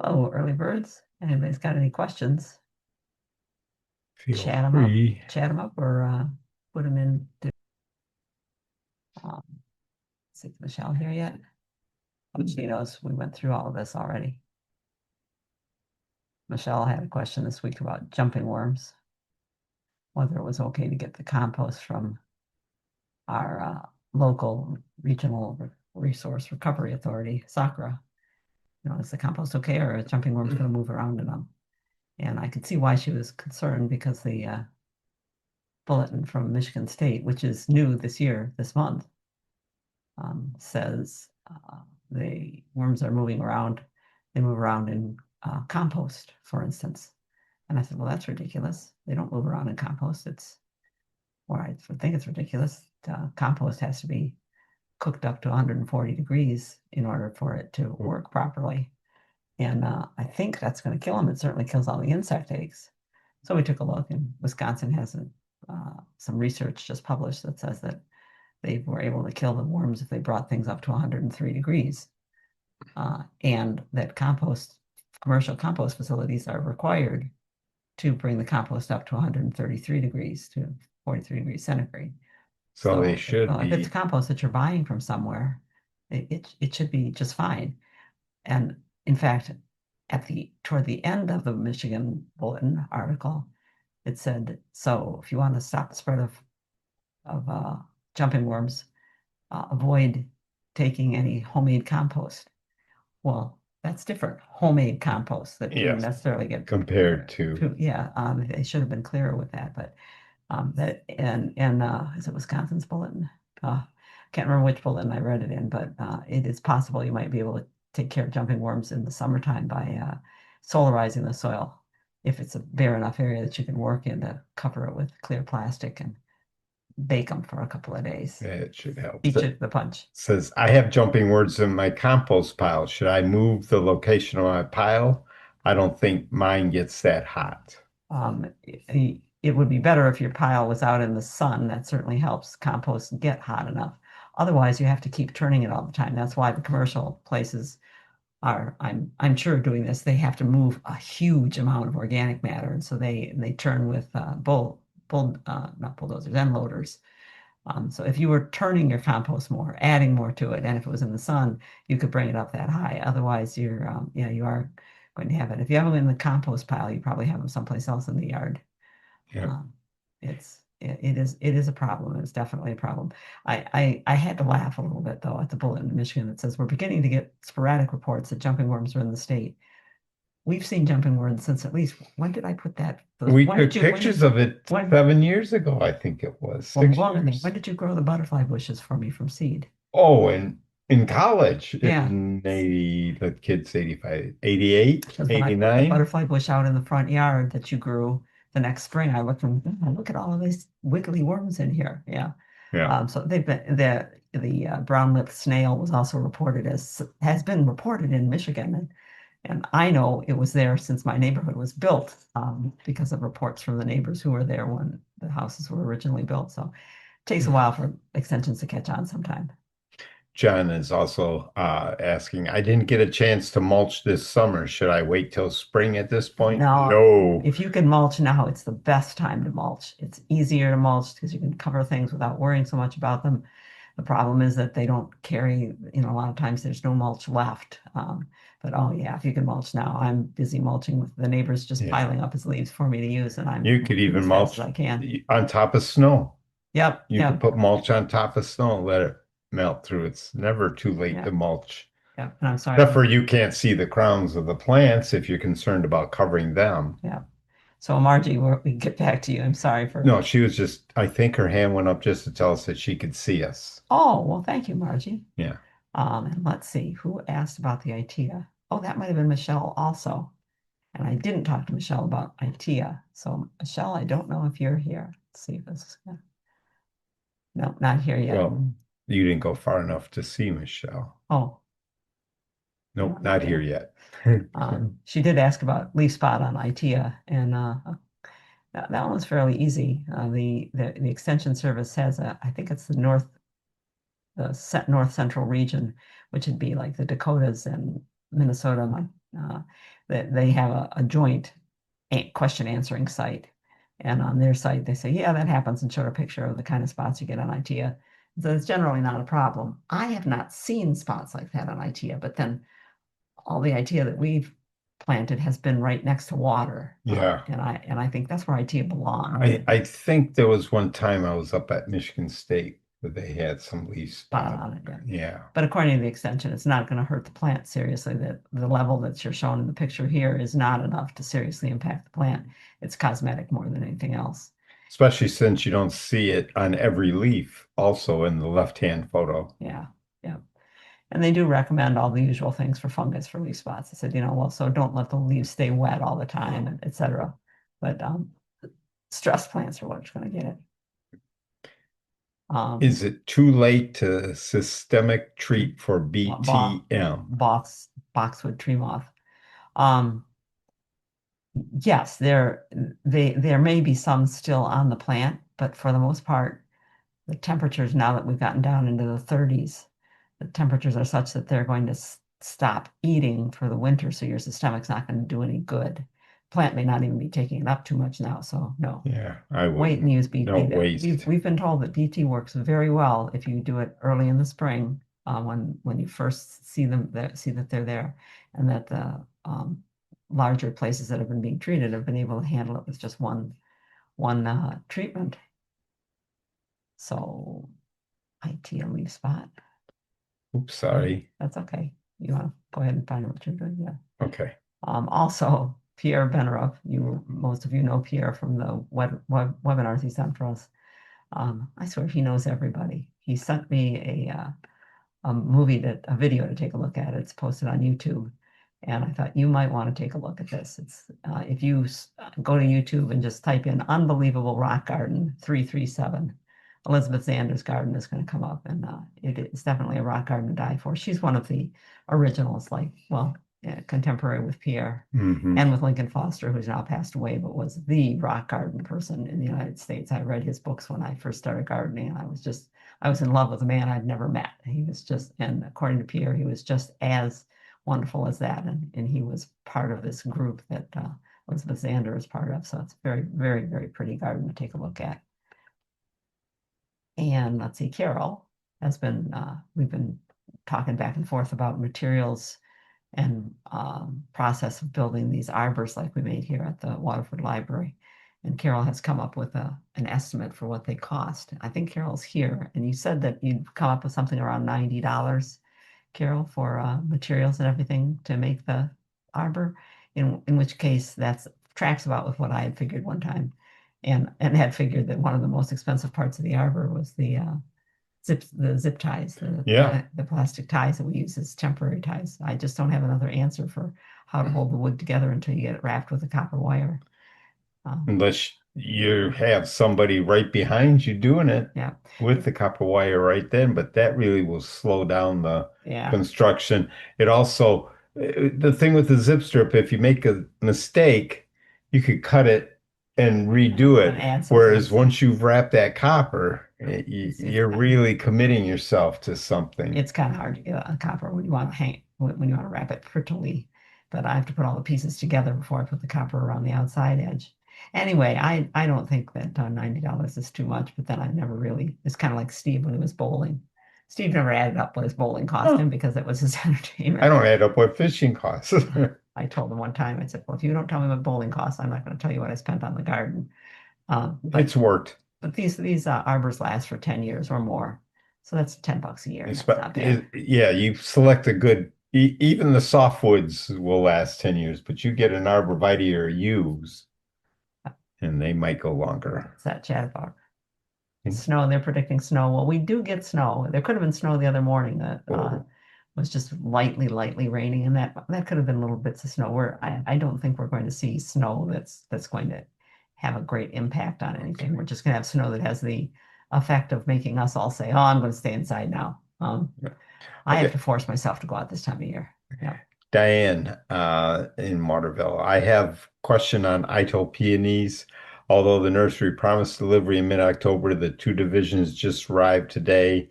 Oh, early birds. Anybody's got any questions? Feel Chat them up, free. or put them in. Um, is Michelle here yet? Oh, she knows we went through all of this already. Michelle had a question this week about jumping worms, whether it was okay to get the compost from our local regional resource recovery authority, SACRA. Is the compost okay, or are jumping worms going to move around in them? And I could see why she was concerned, because the bulletin from Michigan State, which is new this month, says the worms are moving around. They move around in compost, for instance. And I said, well, that's ridiculous. They don't move around in compost. I think it's ridiculous. Compost has to be cooked up to 140 degrees in order for it to work properly. And I think that's going to kill them. It certainly kills all the insect eggs. So we took a look, and Wisconsin has some research just published that says that they were able to kill the worms if they brought things up to 103 degrees. And that commercial compost facilities are required to bring the compost up to 133 degrees to 43 degrees centigrade. So they So should if it's be. compost that you're buying from somewhere, it should be just fine. And in fact, toward the end of the Michigan Bulletin article, it said, so if you want to stop the spread of jumping worms, avoid taking any homemade compost. Well, that's different. Homemade compost that didn't Yes, necessarily get compared to. yeah, they should have been clearer with that. But that and is it Wisconsin's bulletin? Can't remember which bulletin I read it in, but it is possible you might be able to take care of jumping worms in the summertime by solarizing the soil, if it's a bare enough area that you can work in to cover it with clear plastic and bake them for a couple of days. It should help. Each at the punch. Says, I have jumping words in my compost pile. Should I move the location of my pile? I don't think mine gets that hot. It would be better if your pile was out in the sun. That certainly helps compost get hot enough. Otherwise, you have to keep turning it all the time. That's why the commercial places I'm sure doing this. They have to move a huge amount of organic matter, and so they turn with not bulldozers, end loaders. So if you were turning your compost more, adding more to it, and if it was in the sun, you could bring it up that high. Otherwise, you are going to have it. If you have them in the compost pile, you probably have them someplace else in the yard. Yeah. Um, it is a problem. It's definitely a problem. I had to laugh a little bit though at the bulletin in Michigan that says we're beginning to get sporadic reports that jumping worms are in the state. We've seen jumping worms since at least, when did I put that? We When did took you when pictures did of it when 7 years ago, I think it was, well, six longer than that. When years. did you grow the butterfly bushes for me from seed? Oh, and in college Yeah, in 80, the kid's 85, 88, because when I put the 89. butterfly bush out in the front yard that you grew the next spring, I looked and look at all of these wiggly worms in here. Yeah. Yeah. So they've been the brown-lipped snail was also has been reported in Michigan, and I know it was there since my neighborhood was built, because of reports from the neighbors who were there when the houses were originally built. So it takes a while for extensions to catch on sometime. John is also asking, I didn't get a chance to mulch this summer. Should I wait till spring at this point? Now, No. if you can mulch now, it's the best time to mulch. It's easier to mulch because you can cover things without worrying so much about them. The problem is that they don't carry, a lot of times there's no mulch left. But oh yeah, if you can mulch now, I'm busy mulching with the neighbors just Yeah. piling up his leaves for me to use, and I'm You could moving even as fast as mulch I can. on top of snow. Yep, You could yep, put mulch on top of snow and let it melt through. It's never too late to yep, mulch. yep. And I'm sorry Except for, for you can't see the crowns of the plants if you're concerned about covering them. yeah. So Margie, we can get back to you. I'm sorry for. No, she was just, I think her hand went up just to tell us that she could see us. Oh, well, thank you, Margie. Yeah. And let's see who asked about the ITEA. Oh, that might have been Michelle also. And I didn't talk to Michelle about ITEA. So Michelle, I don't know if you're here. Let's see if this is good. No, not here yet. Well, you didn't go far enough to see Michelle. Oh, no, Nope, not not here here. yet. She did ask about leaf spot on ITEA, and that one was fairly easy. The extension service has I think it's the north central region, which would be like the Dakotas and Minnesota, that they have a joint question answering site. And on their site, they say, yeah, that happens, and showed a picture of the kind of spots you get on ITEA. So it's generally not a problem. I have not seen spots like that on ITEA, but then all the ITEA that we've planted has been right next to water. Yeah. And I think that's where ITEA belongs. I think there was one time I was up at Michigan State where they had some leaf Spot spot. on it, yeah. Yeah. But according to the extension, it's not going to hurt the plant seriously. That the level that you're showing in the picture here is not enough to seriously impact the plant. It's cosmetic more than anything else. Especially since you don't see it on every leaf, also in the left-hand photo. Yeah, yeah. And they do recommend all the usual things for fungus for leaf spots. They said, well, so don't let the leaves stay wet all the time, et cetera. But stress plants are what's going to get it. Is it too late to systemic treat for BTM? Boxwood tree moth. Yes, there may be some still on the plant, but for the most part, the temperatures now that we've gotten down into the 30s, the temperatures are such that they're going to stop eating for the winter, so your systemic's not going to do any good. Plant may not even be taking it up too much now, so no. Yeah, I would Wait and use BT. No waste. We've been told that BT works very well if you do it early in the spring, when you first see that they're there, and that the larger places that have been being treated have been able to handle it with just one treatment. So, ITEA leaf spot. Oops, sorry. That's okay. You want to go ahead and find out what you're doing? Yeah. Okay. Also, Pierre Benarov, most of you know Pierre from the webinars he's done for us. I swear he knows everybody. He sent me a video to take a look at. It's posted on YouTube, and I thought you might want to take a look at this. It's if you go to YouTube and just type in "unbelievable rock garden 337," Elizabeth Zander's garden is going to come up, and it is definitely a rock garden to die for. She's one of the originals, contemporary with Pierre and with Lincoln Foster, who's now passed away, but was the rock garden person in the United States. I read his books when I first started gardening, and I was in love with a man I'd never met. He was and according to Pierre, he was just as wonderful as that, and he was part of this group that Elizabeth Zander is part of. So it's a very, very, very pretty garden to take a look at. And let's see, Carol we've been talking back and forth about materials and process of building these arbors like we made here at the Waterford Library. And Carol has come up with an estimate for what they cost. I think Carol's here, and you said that you'd come up with something around $90, Carol, for materials and everything to make the arbor, in which case that tracks about with what I had figured one time, and had figured that one of the most expensive parts of the arbor was the zip ties, the plastic ties that we use as temporary ties. I just don't have another answer for how to hold the wood together until you get it wrapped with a copper wire. Unless you have somebody right behind you doing it with the copper wire right then, but that really will slow down the construction. It also, the thing with the zip strip, if you make a mistake, you could cut it and redo it. Whereas once you've wrapped that copper, you're really committing yourself to something. It's kind of hard to get a copper when you want to wrap it prettily, but I have to put all the pieces together before I put the copper around the outside edge. Anyway, I don't think that $90 is too much, but then it's kind of like Steve when he was bowling. Steve never added up what his bowling cost him because it was his entertainment. I don't add up what fishing costs. I told him one time, I said, well, if you don't tell me what bowling costs, I'm not going to tell you what I spent on the garden. It's worked. But these arbors last for 10 years or more. So that's $10 a year. That's not bad. Yeah, you select a good, even the softwoods will last 10 years, but you get an arborvitae or yews, and they might go longer. What's that chat about? Snow, they're predicting snow. Well, we do get snow. There could have been snow the other morning that was just lightly raining, and that could have been little bits of snow. I don't think we're going to see snow that's going to have a great impact on anything. We're just going to have snow that has the effect of making us all say, oh, I'm going to stay inside now. I have to force myself to go out this time of year. Yeah. Diane in Waterville. I have a question on Ito peonies. Although the nursery promised delivery in mid-October, the 2 divisions just arrived today.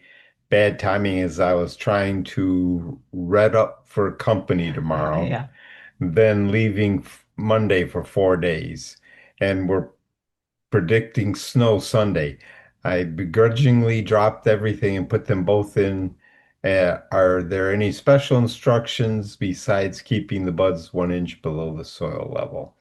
Bad timing as I was trying to red up for company tomorrow. then leaving Monday for 4 days. And we're predicting snow Sunday. I begrudgingly dropped everything and put them both in. Are there any special instructions besides keeping the buds 1 inch below the soil level?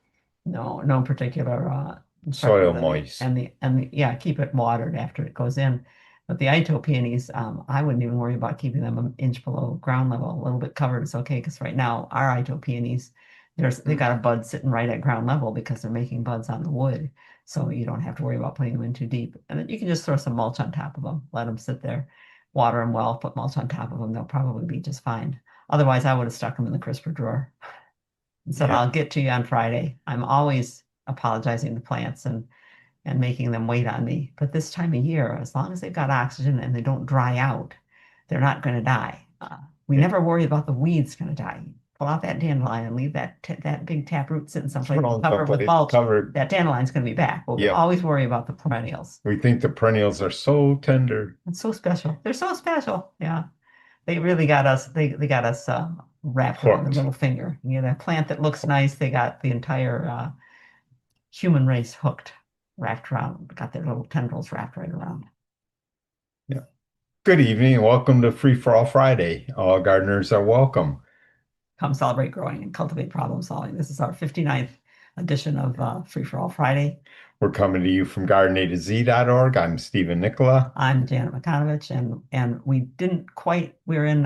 No, no particular Soil instructions, moist. yeah, keep it watered after it goes in. But the Ito peonies, I wouldn't even worry about keeping them an inch below ground level. A little bit covered is okay because right now our Ito peonies, they got a bud sitting right at ground level because they're making buds on the wood, so you don't have to worry about putting them in too deep. And then you can just throw some mulch on top of them, let them sit there, water them well, put mulch on top of them. They'll probably be just fine. Otherwise, I would have stuck them in the crisper drawer and said, Yeah. I'll get to you on Friday. I'm always apologizing to plants and making them wait on me. But this time of year, as long as they've got oxygen and they don't dry out, they're not going to die. We Yeah. never worry about the weeds going to die. Pull out that dandelion and leave that big taproot sitting someplace and cover it with Someplace mulch. covered. That dandelion's going to be back. But we Yep. always worry about the perennials. We think the perennials are so tender. It's so special. They're so special. Yeah. They really got us. They got us wrapped around the Hooked. little finger. You know, a plant that looks nice. They got the entire human race hooked, wrapped around. Got their little tendrils wrapped right around. Yeah. Good evening and welcome to Free for All Friday. All gardeners are welcome. Come celebrate growing and cultivate problem solving. This is our 59th edition of Free for All Friday. We're coming to you from gardenatozz.org. I'm Stephen Nicola. I'm Janet McConovich, and we didn't quite. We're in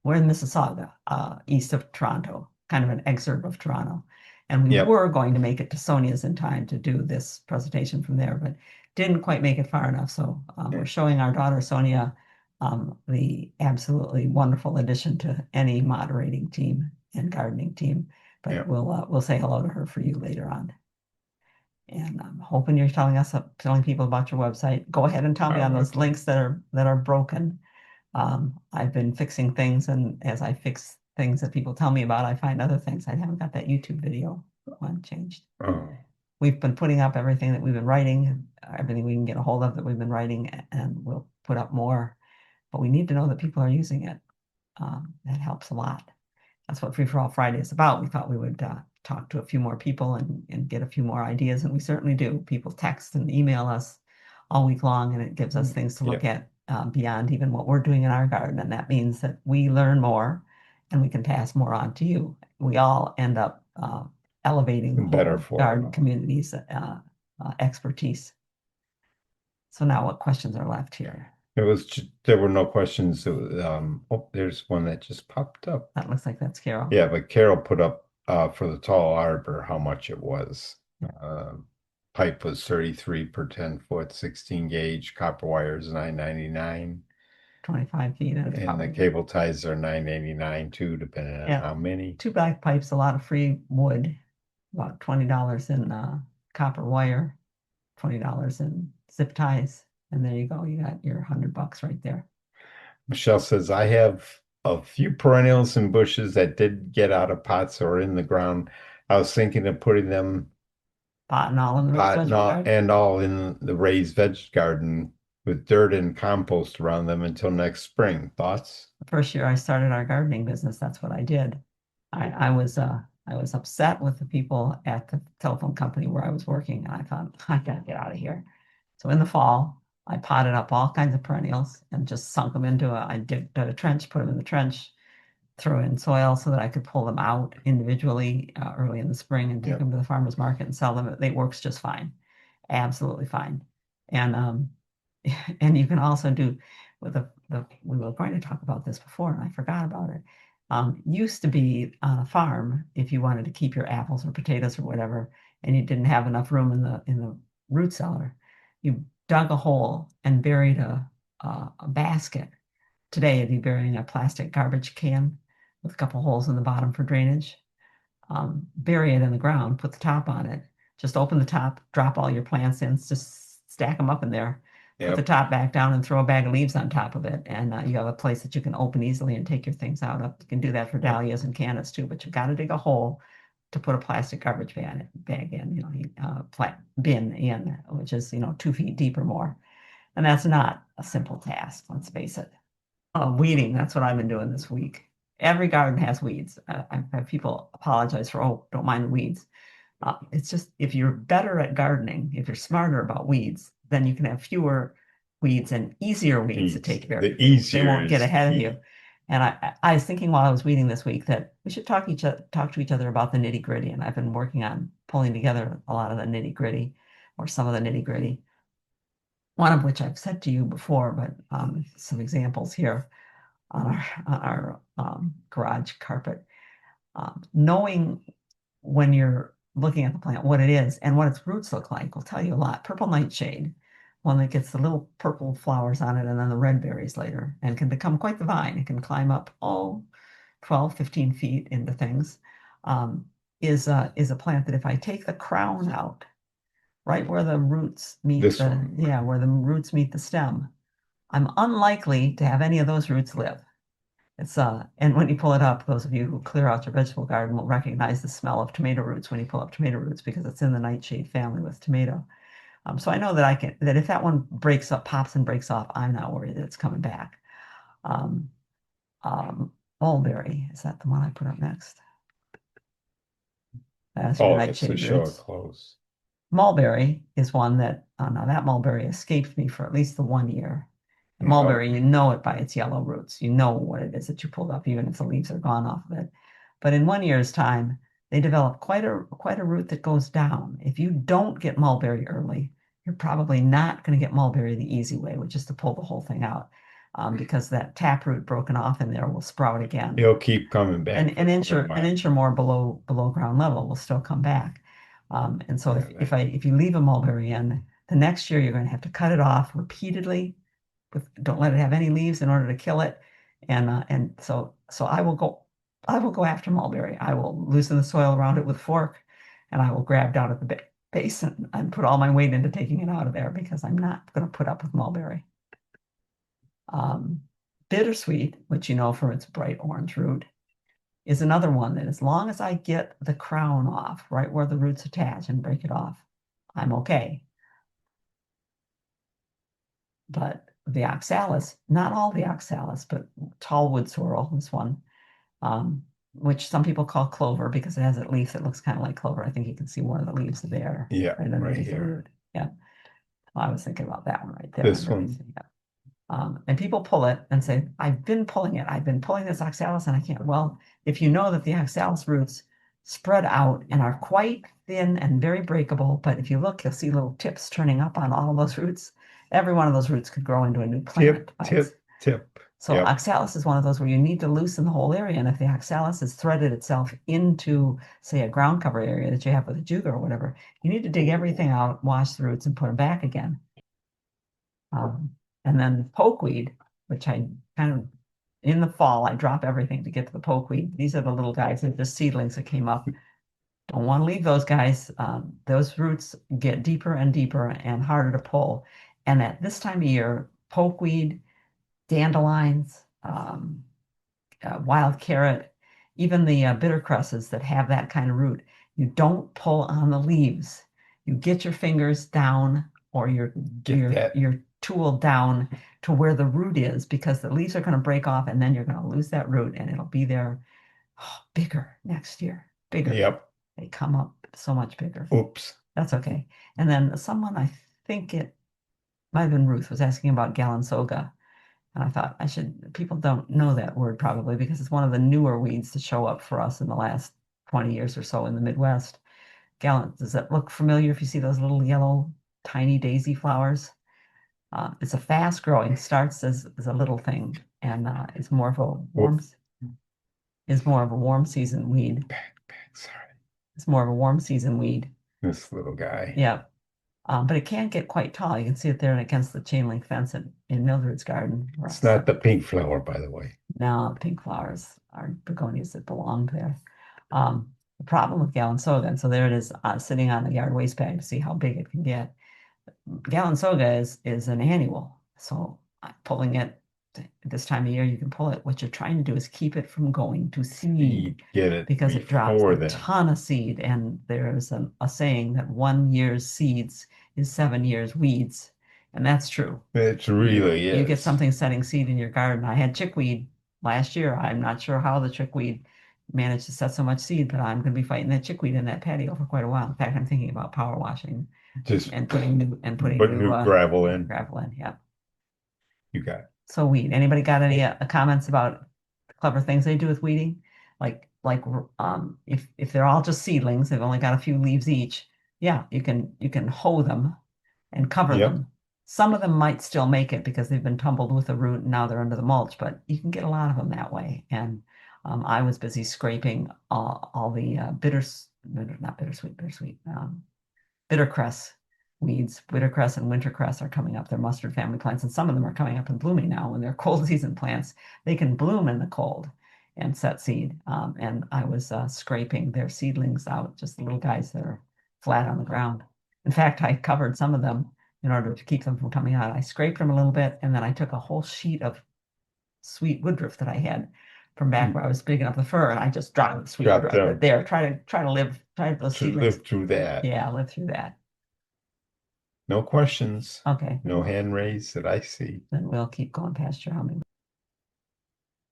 Mississauga, east of Toronto, kind of an exurb of Toronto. And we Yep. were going to make it to Sonia's in time to do this presentation from there, but didn't quite make it far enough. So we're showing our daughter Sonia the absolutely wonderful addition to any moderating team and gardening team. But Yep. we'll say hello to her for you later on. And I'm hoping you're telling people about your website. Go ahead and tell me on those links that are broken. I've been fixing things, and as I fix things that people tell me about, I find other things. I haven't got that YouTube video one changed. Oh. We've been putting up everything that we've been writing, everything we can get a hold of that we've been writing, and we'll put up more. But we need to know that people are using it. That helps a lot. That's what Free for All Friday is about. We thought we would talk to a few more people and get a few more ideas, and we certainly do. People text and email us all week long, and it gives us things to look at beyond even what we're doing in our garden. And that means that we learn more and we can pass more on to you. We all end up elevating the Better whole garden community's expertise. So now what questions are left here? There were no questions. Oh, there's one that just popped up. That looks like that's Carol. Yeah, but Carol put up for the tall arbor how much it was. Pipe was 33 per 10 foot, 16 gauge, copper wires $9.99. 25 feet. And the cable ties are $9.99 too, depending on how many. 2 black pipes, a lot of free wood, about $20 in copper wire, $20 in zip ties. And there you go. You got your $100 right there. Michelle says, I have a few perennials and bushes that did get out of pots or in the ground. I was thinking of putting them pot and all in the raised veg garden. And all in the raised veg garden with dirt and compost around them until next spring. Thoughts? The first year I started our gardening business, that's what I did. I was upset with the people at the telephone company where I was working, and I thought, I gotta get out of here. So in the fall, I potted up all kinds of perennials and just sunk them I dug a trench, put them in the trench, throw in soil so that I could pull them out individually early in the spring and take them to the farmer's market and sell them. It works just fine, absolutely fine. And and you can also do with we were going to talk about this before and I forgot about it. Used to be on a farm, if you wanted to keep your apples or potatoes or whatever, and you didn't have enough room in the root cellar, you dug a hole and buried a basket. Today, it'd be burying a plastic garbage can with a couple holes in the bottom for drainage. Bury it in the ground, put the top on it, just open the top, drop all your plants in, just stack them up in there, put the top back down and throw a bag of leaves on top of it. And you have a place that you can open easily and take your things out of. You can do that for dahlias and cannas too, but you've got to dig a hole to put a plastic garbage bag in, bin in, which is, 2 feet deep or more. And that's not a simple task, let's face it. Weeding, that's what I've been doing this week. every garden has weeds. I've had people apologize for, oh, don't mind the weeds. It's just if you're better at gardening, if you're smarter about weeds, then you can have fewer weeds and easier weeds to take care of. The easier they won't get is ahead key. of you. And I was thinking while I was weeding this week that we should talk to each other about the nitty gritty. And I've been working on pulling together a lot of the nitty gritty, or some of the nitty gritty. One of which I've said to you before, but some examples here on our garage carpet. Knowing when you're looking at the plant what it is and what its roots look like will tell you a lot. Purple nightshade, one that gets the little purple flowers on it and then the red berries later, and can become quite the vine. It can climb up 12, 15 feet into things. Is a plant that if I take the crown out, right where the roots meet where the roots meet the stem, I'm unlikely to have any of those roots live. It's and when you pull it up, those of you who clear out your vegetable garden will recognize the smell of tomato roots when you pull up tomato roots, because it's in the nightshade family with tomato. So I know that that if that one breaks up, pops and breaks off, I'm not worried that it's coming back. Mulberry, is that the one I put up next? That's your nightshade roots. Close. Mulberry is one that, now that mulberry escaped me for at least the 1 year. Mulberry, you know it by its yellow roots. You know what it is that you pulled up, even if the leaves are gone off of it. But in 1 year's time, they develop quite a root that goes down. If you don't get mulberry early, you're probably not going to get mulberry the easy way, which is to pull the whole thing out, because that taproot broken off in there will sprout again. It'll keep coming back. An inch or more below ground level will still come back. And so if you leave a mulberry in, the next year you're going to have to cut it off repeatedly. Don't let it have any leaves in order to kill it. And so I will go after mulberry. I will loosen the soil around it with a fork, and I will grab down at the base and put all my weight into taking it out of there, because I'm not going to put up with mulberry. Bittersweet, which you know for its bright orange root, is another one that as long as I get the crown off, right where the roots attach, and break it off, I'm okay. But the oxalis, not all the oxalis, but tall wood sorrel, this one, which some people call clover because it has a leaf that looks kind of like clover. I think you can see one of the leaves there. Yeah, right here. Yeah. Well, I was thinking about that one right there. This one. And people pull it and say, I've been pulling it. I've been pulling this oxalis and I can't. Well, if you know that the oxalis roots spread out and are quite thin and very breakable, but if you look, you'll see little tips turning up on all of those roots. Every one of those roots could grow into a new plant. Tip. So oxalis is one of those where you need to loosen the whole area. And if the oxalis has threaded itself into, say, a ground cover area that you have with a juga or whatever, you need to dig everything out, wash the roots, and put them back again. And then pokeweed, which I kind of, in the fall, I drop everything to get to the pokeweed. These are the little guys, they're just seedlings that came up. Don't want to leave those guys. Those roots get deeper and deeper and harder to pull. And at this time of year, pokeweed, dandelions, wild carrot, even the bitter cresses that have that kind of root, you don't pull on the leaves. You get your fingers down, or your tool down to where the root is, because the leaves are going to break off and then you're going to lose that root and it'll be there bigger next year. Bigger. Yep. They come up so much bigger. Oops. That's okay. And then someone, I think it might have been Ruth, was asking about galansoga. And I thought people don't know that word probably because it's one of the newer weeds to show up for us in the last 20 years or so in the Midwest. Does that look familiar if you see those little yellow tiny daisy flowers? It's a fast growing, starts as a little thing, and is more of a warm season weed. Sorry. It's more of a warm season weed. This little guy. Yeah. But it can't get quite tall. You can see it there against the chain link fence in Mildred's garden. It's not the pink flower, by the way. No, the pink flowers are begonias that belong there. The problem with galansoga, and so there it is sitting on the yard waste bag to see how big it can get. Galansoga is an annual, so pulling it this time of year, you can pull it. What you're trying to do is keep it from going to seed, because it drops a ton of seed. And there's a saying that 1 year's seeds is 7 years weeds, and that's true. It's really You get something setting seed in your garden. I had chickweed last year. I'm not sure how the chickweed managed to set so much seed, but I'm going to be fighting that chickweed in that patio for quite a while. In fact, I'm thinking about power washing Just and putting new gravel in. gravel in. Yeah. You got it. So weed. Anybody got any comments about clever things they do with weeding? If they're all just seedlings, they've only got a few leaves each. Yeah, you can hoe them and cover Yep. them. Some of them might still make it because they've been tumbled with the root and now they're under the mulch, but you can get a lot of them that way. And I was busy scraping all the bittercress weeds. Bittercress and wintercress are coming up. They're mustard family plants, and some of them are coming up and blooming now. When they're cold season plants, they can bloom in the cold and set seed. And I was scraping their seedlings out, just the little guys that are flat on the ground. In fact, I covered some of them in order to keep them from coming out. I scraped them a little bit, and then I took a whole sheet of sweet woodruff that I had from back where I was digging up the fir, and I just dropped the sweet woodruff right there. Try to live through that. Yeah, live through that. No questions. Okay. No hand raised that I see. Then we'll keep going past your humming.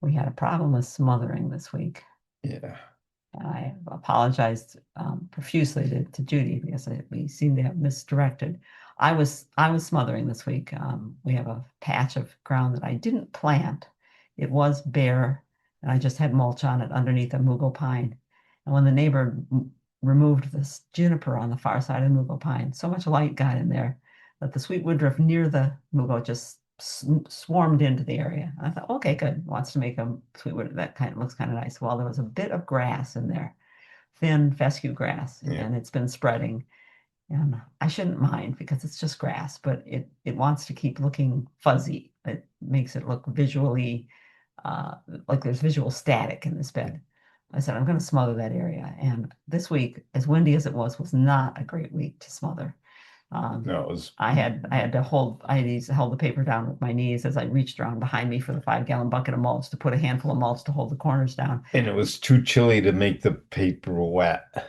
We had a problem with smothering this week. Yeah. I apologized profusely to Judy because we seem to have misdirected. I was smothering this week. We have a patch of ground that I didn't plant. It was bare, and I just had mulch on it underneath a mugo pine. And when the neighbor removed this juniper on the far side of the mugo pine, so much light got in there that the sweet woodruff near the mugo just swarmed into the area. I thought, okay, good. Wants to make a sweet wood. That kind of looks kind of nice. Well, there was a bit of grass in there, thin fescue grass, and it's been spreading. And I shouldn't mind because it's just grass, but it wants to keep looking fuzzy. It makes it look visually like there's visual static in this bed. I said, I'm going to smother that area. And this week, as windy as it was not a great week to smother. No, it was. I had to hold the paper down with my knees as I reached around behind me for the 5-gallon bucket of mulch to put a handful of mulch to hold the corners down. And it was too chilly to make the paper wet.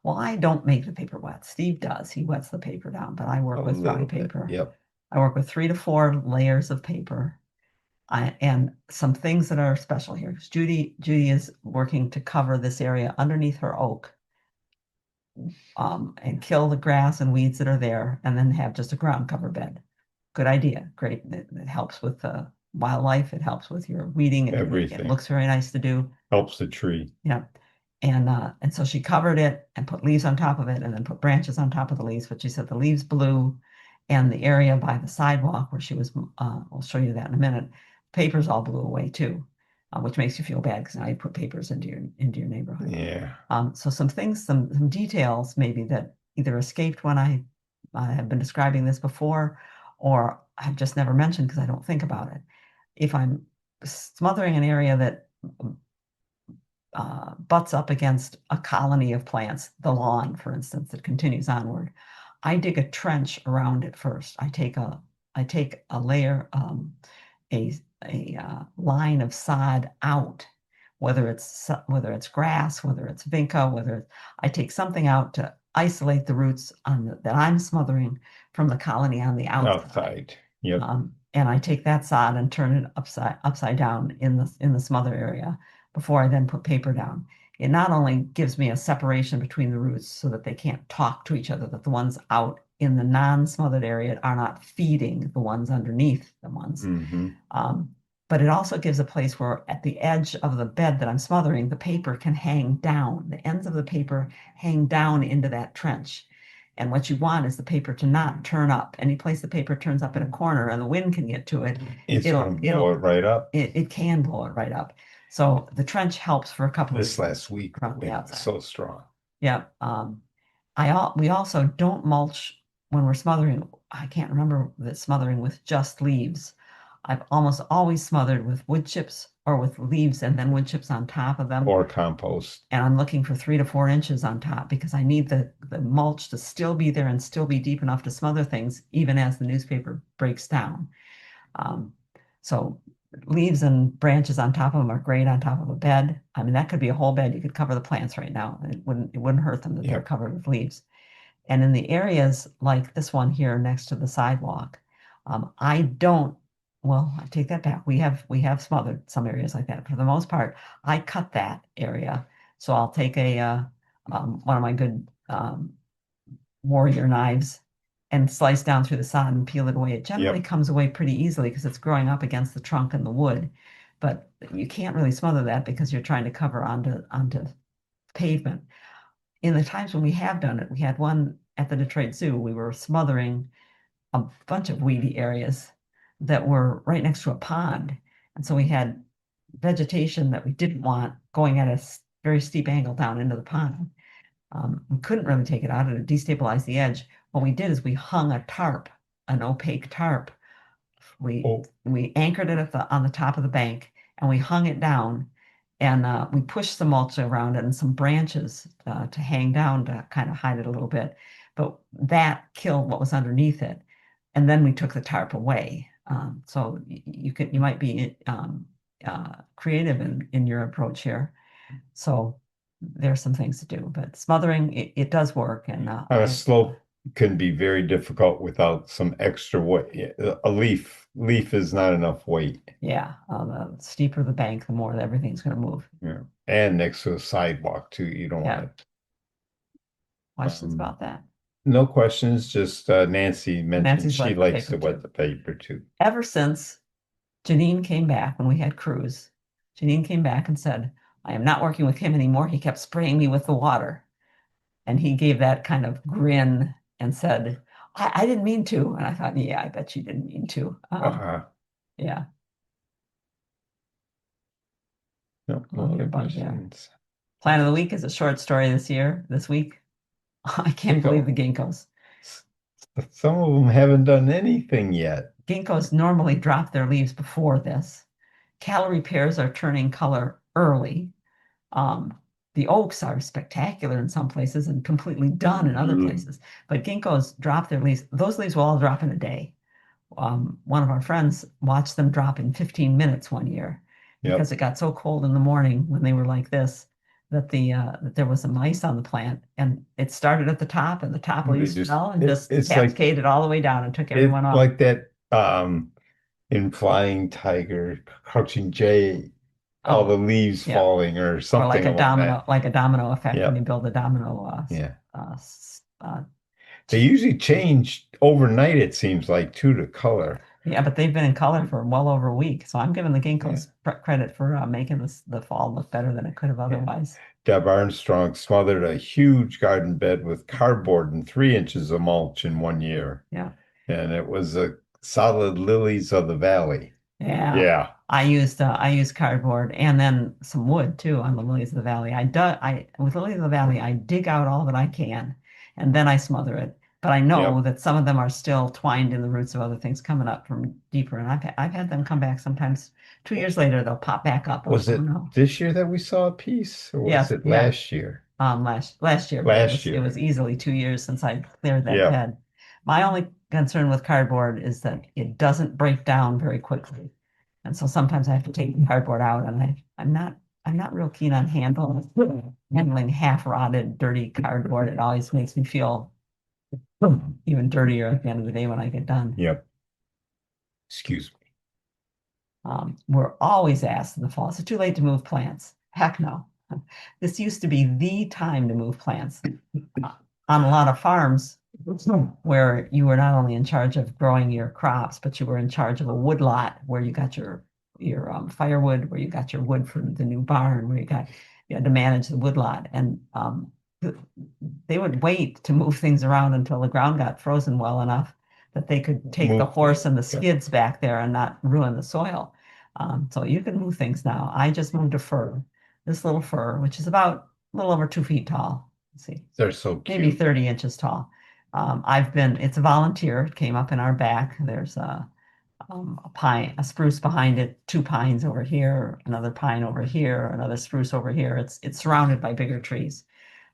Well, I don't make the paper wet. Steve does. He wets the paper down, but I work with dry paper. Yep. I work with 3 to 4 layers of paper. And some things that are special here. Judy is working to cover this area underneath her oak. And kill the grass and weeds that are there, and then have just a ground cover bed. Good idea. Great. It helps with the wildlife. It helps with your weeding. Everything. It looks very nice to do. Helps the tree. Yeah. And so she covered it and put leaves on top of it and then put branches on top of the leaves. But she said the leaves blew, and the area by the sidewalk where she was, I'll show you that in a minute, papers all blew away too. Which makes you feel bad because now you put papers into your neighborhood. Yeah. So some things, some details maybe that either escaped when I have been describing this before, or I've just never mentioned because I don't think about it. If I'm smothering an area that butts up against a colony of plants, the lawn, for instance, that continues onward, I dig a trench around it first. I take a layer, a line of sod out, whether it's grass, whether it's vinca, I take something out to isolate the roots that I'm smothering from the colony on the outside. Yep. And I take that sod and turn it upside down in the smother area before I then put paper down. It not only gives me a separation between the roots so that they can't talk to each other, that the ones out in the non-smothered area are not feeding the ones underneath the ones. But it also gives a place where at the edge of the bed that I'm smothering, the paper can hang down. The ends of the paper hang down into that trench. And what you want is the paper to not turn up. Any place the paper turns up in a corner and the wind can get to it, it'll blow it right up. It can blow it right up. So the trench helps for a couple of this last week. So strong. Yeah. We also don't mulch when we're smothering. I can't remember that smothering with just leaves. I've almost always smothered with wood chips or with leaves and then wood chips on top of them. Or compost. And I'm looking for 3 to 4 inches on top because I need the mulch to still be there and still be deep enough to smother things even as the newspaper breaks down. So leaves and branches on top of them are great on top of a bed. I mean, that could be a whole bed. You could cover the plants right now. It wouldn't hurt them that they're covered with leaves. And in the areas like this one here next to the sidewalk, I don't well, I take that back. We have smothered some areas like that. For the most part, I cut that area. So I'll take one of my good warrior knives and slice down through the sod and peel it away. It generally comes away pretty easily because it's growing up against the trunk and the wood. But you can't really smother that because you're trying to cover onto pavement. In the times when we have done it, we had one at the Detroit Zoo. We were smothering a bunch of weedy areas that were right next to a pond. And so we had vegetation that we didn't want going at a very steep angle down into the pond. We couldn't really take it out. It destabilized the edge. What we did is we hung a tarp, an opaque tarp. We anchored it on the top of the bank, and we hung it down, and we pushed some mulch around it and some branches to hang down to kind of hide it a little bit. But that killed what was underneath it, and then we took the tarp away. So you might be creative in your approach here. So there's some things to do, but smothering it does work. And on a slope can be very difficult without some extra weight. A leaf is not enough weight. Yeah, the steeper the bank, the more everything's going to move. Yeah, and next to a sidewalk too. You don't want it. Questions about that? No questions. Just Nancy mentioned she likes to wet the paper too. Ever since Janine came back when we had cruise, Janine came back and said, I am not working with him anymore. He kept spraying me with the water. And he gave that kind of grin and said, I didn't mean to. And I thought, yeah, I bet you didn't mean to. Yeah. No, questions. Plan of the week is a short story this week. I can't believe the ginkgos. Some of them haven't done anything yet. Ginkgos normally drop their leaves before this. Calorie pears are turning color early. The oaks are spectacular in some places and completely done in other places. But ginkgos drop their leaves. Those leaves will all drop in a day. One of our friends watched them drop in 15 minutes one year because it got so cold in the morning when they were like this that that there was some ice on the plant, and it started at the top, and the top leaves fell and just cascaded all the way down and took everyone off. Like that in Flying Tiger, Crouching Jay, all the leaves falling or something, or like a domino effect when you build a domino. They usually change overnight, it seems like, too, to color. Yeah, but they've been in color for well over a week. So I'm giving the ginkgos credit for making the fall look better than it could have otherwise. Deb Armstrong smothered a huge garden bed with cardboard and 3 inches of mulch in 1 year. Yeah. And it was a solid lilies of the valley. Yeah. Yeah. I used cardboard and then some wood too on the lilies of the valley. With lilies of the valley, I dig out all that I can and then I smother it. But I know that some of them are still twined in the roots of other things coming up from deeper. And I've had them come back sometimes 2 years later, they'll pop back up. Was it this year that we saw a piece, or was it last year? Last year. It was easily 2 years since I cleared that bed. My only concern with cardboard is that it doesn't break down very quickly. And so sometimes I have to take the cardboard out, and I'm not real keen on handling half-rotted, dirty cardboard. It always makes me feel even dirtier at the end of the day when I get done. Yep. Excuse me. We're always asked in the fall, is it too late to move plants? Heck no. This used to be the time to move plants. On a lot of farms where you were not only in charge of growing your crops, but you were in charge of a wood lot where you got your firewood, where you got your wood for the new barn, where you had to manage the wood lot. And they would wait to move things around until the ground got frozen well enough that they could take the horse and the skids back there and not ruin the soil. So you can move things now. I just moved a fir, this little fir, which is about a little over 2 feet tall. Let's see. They're so cute. Maybe 30 inches tall. It's a volunteer. It came up in our back. There's a spruce behind it, 2 pines over here, another pine over here, another spruce over here. It's surrounded by bigger trees.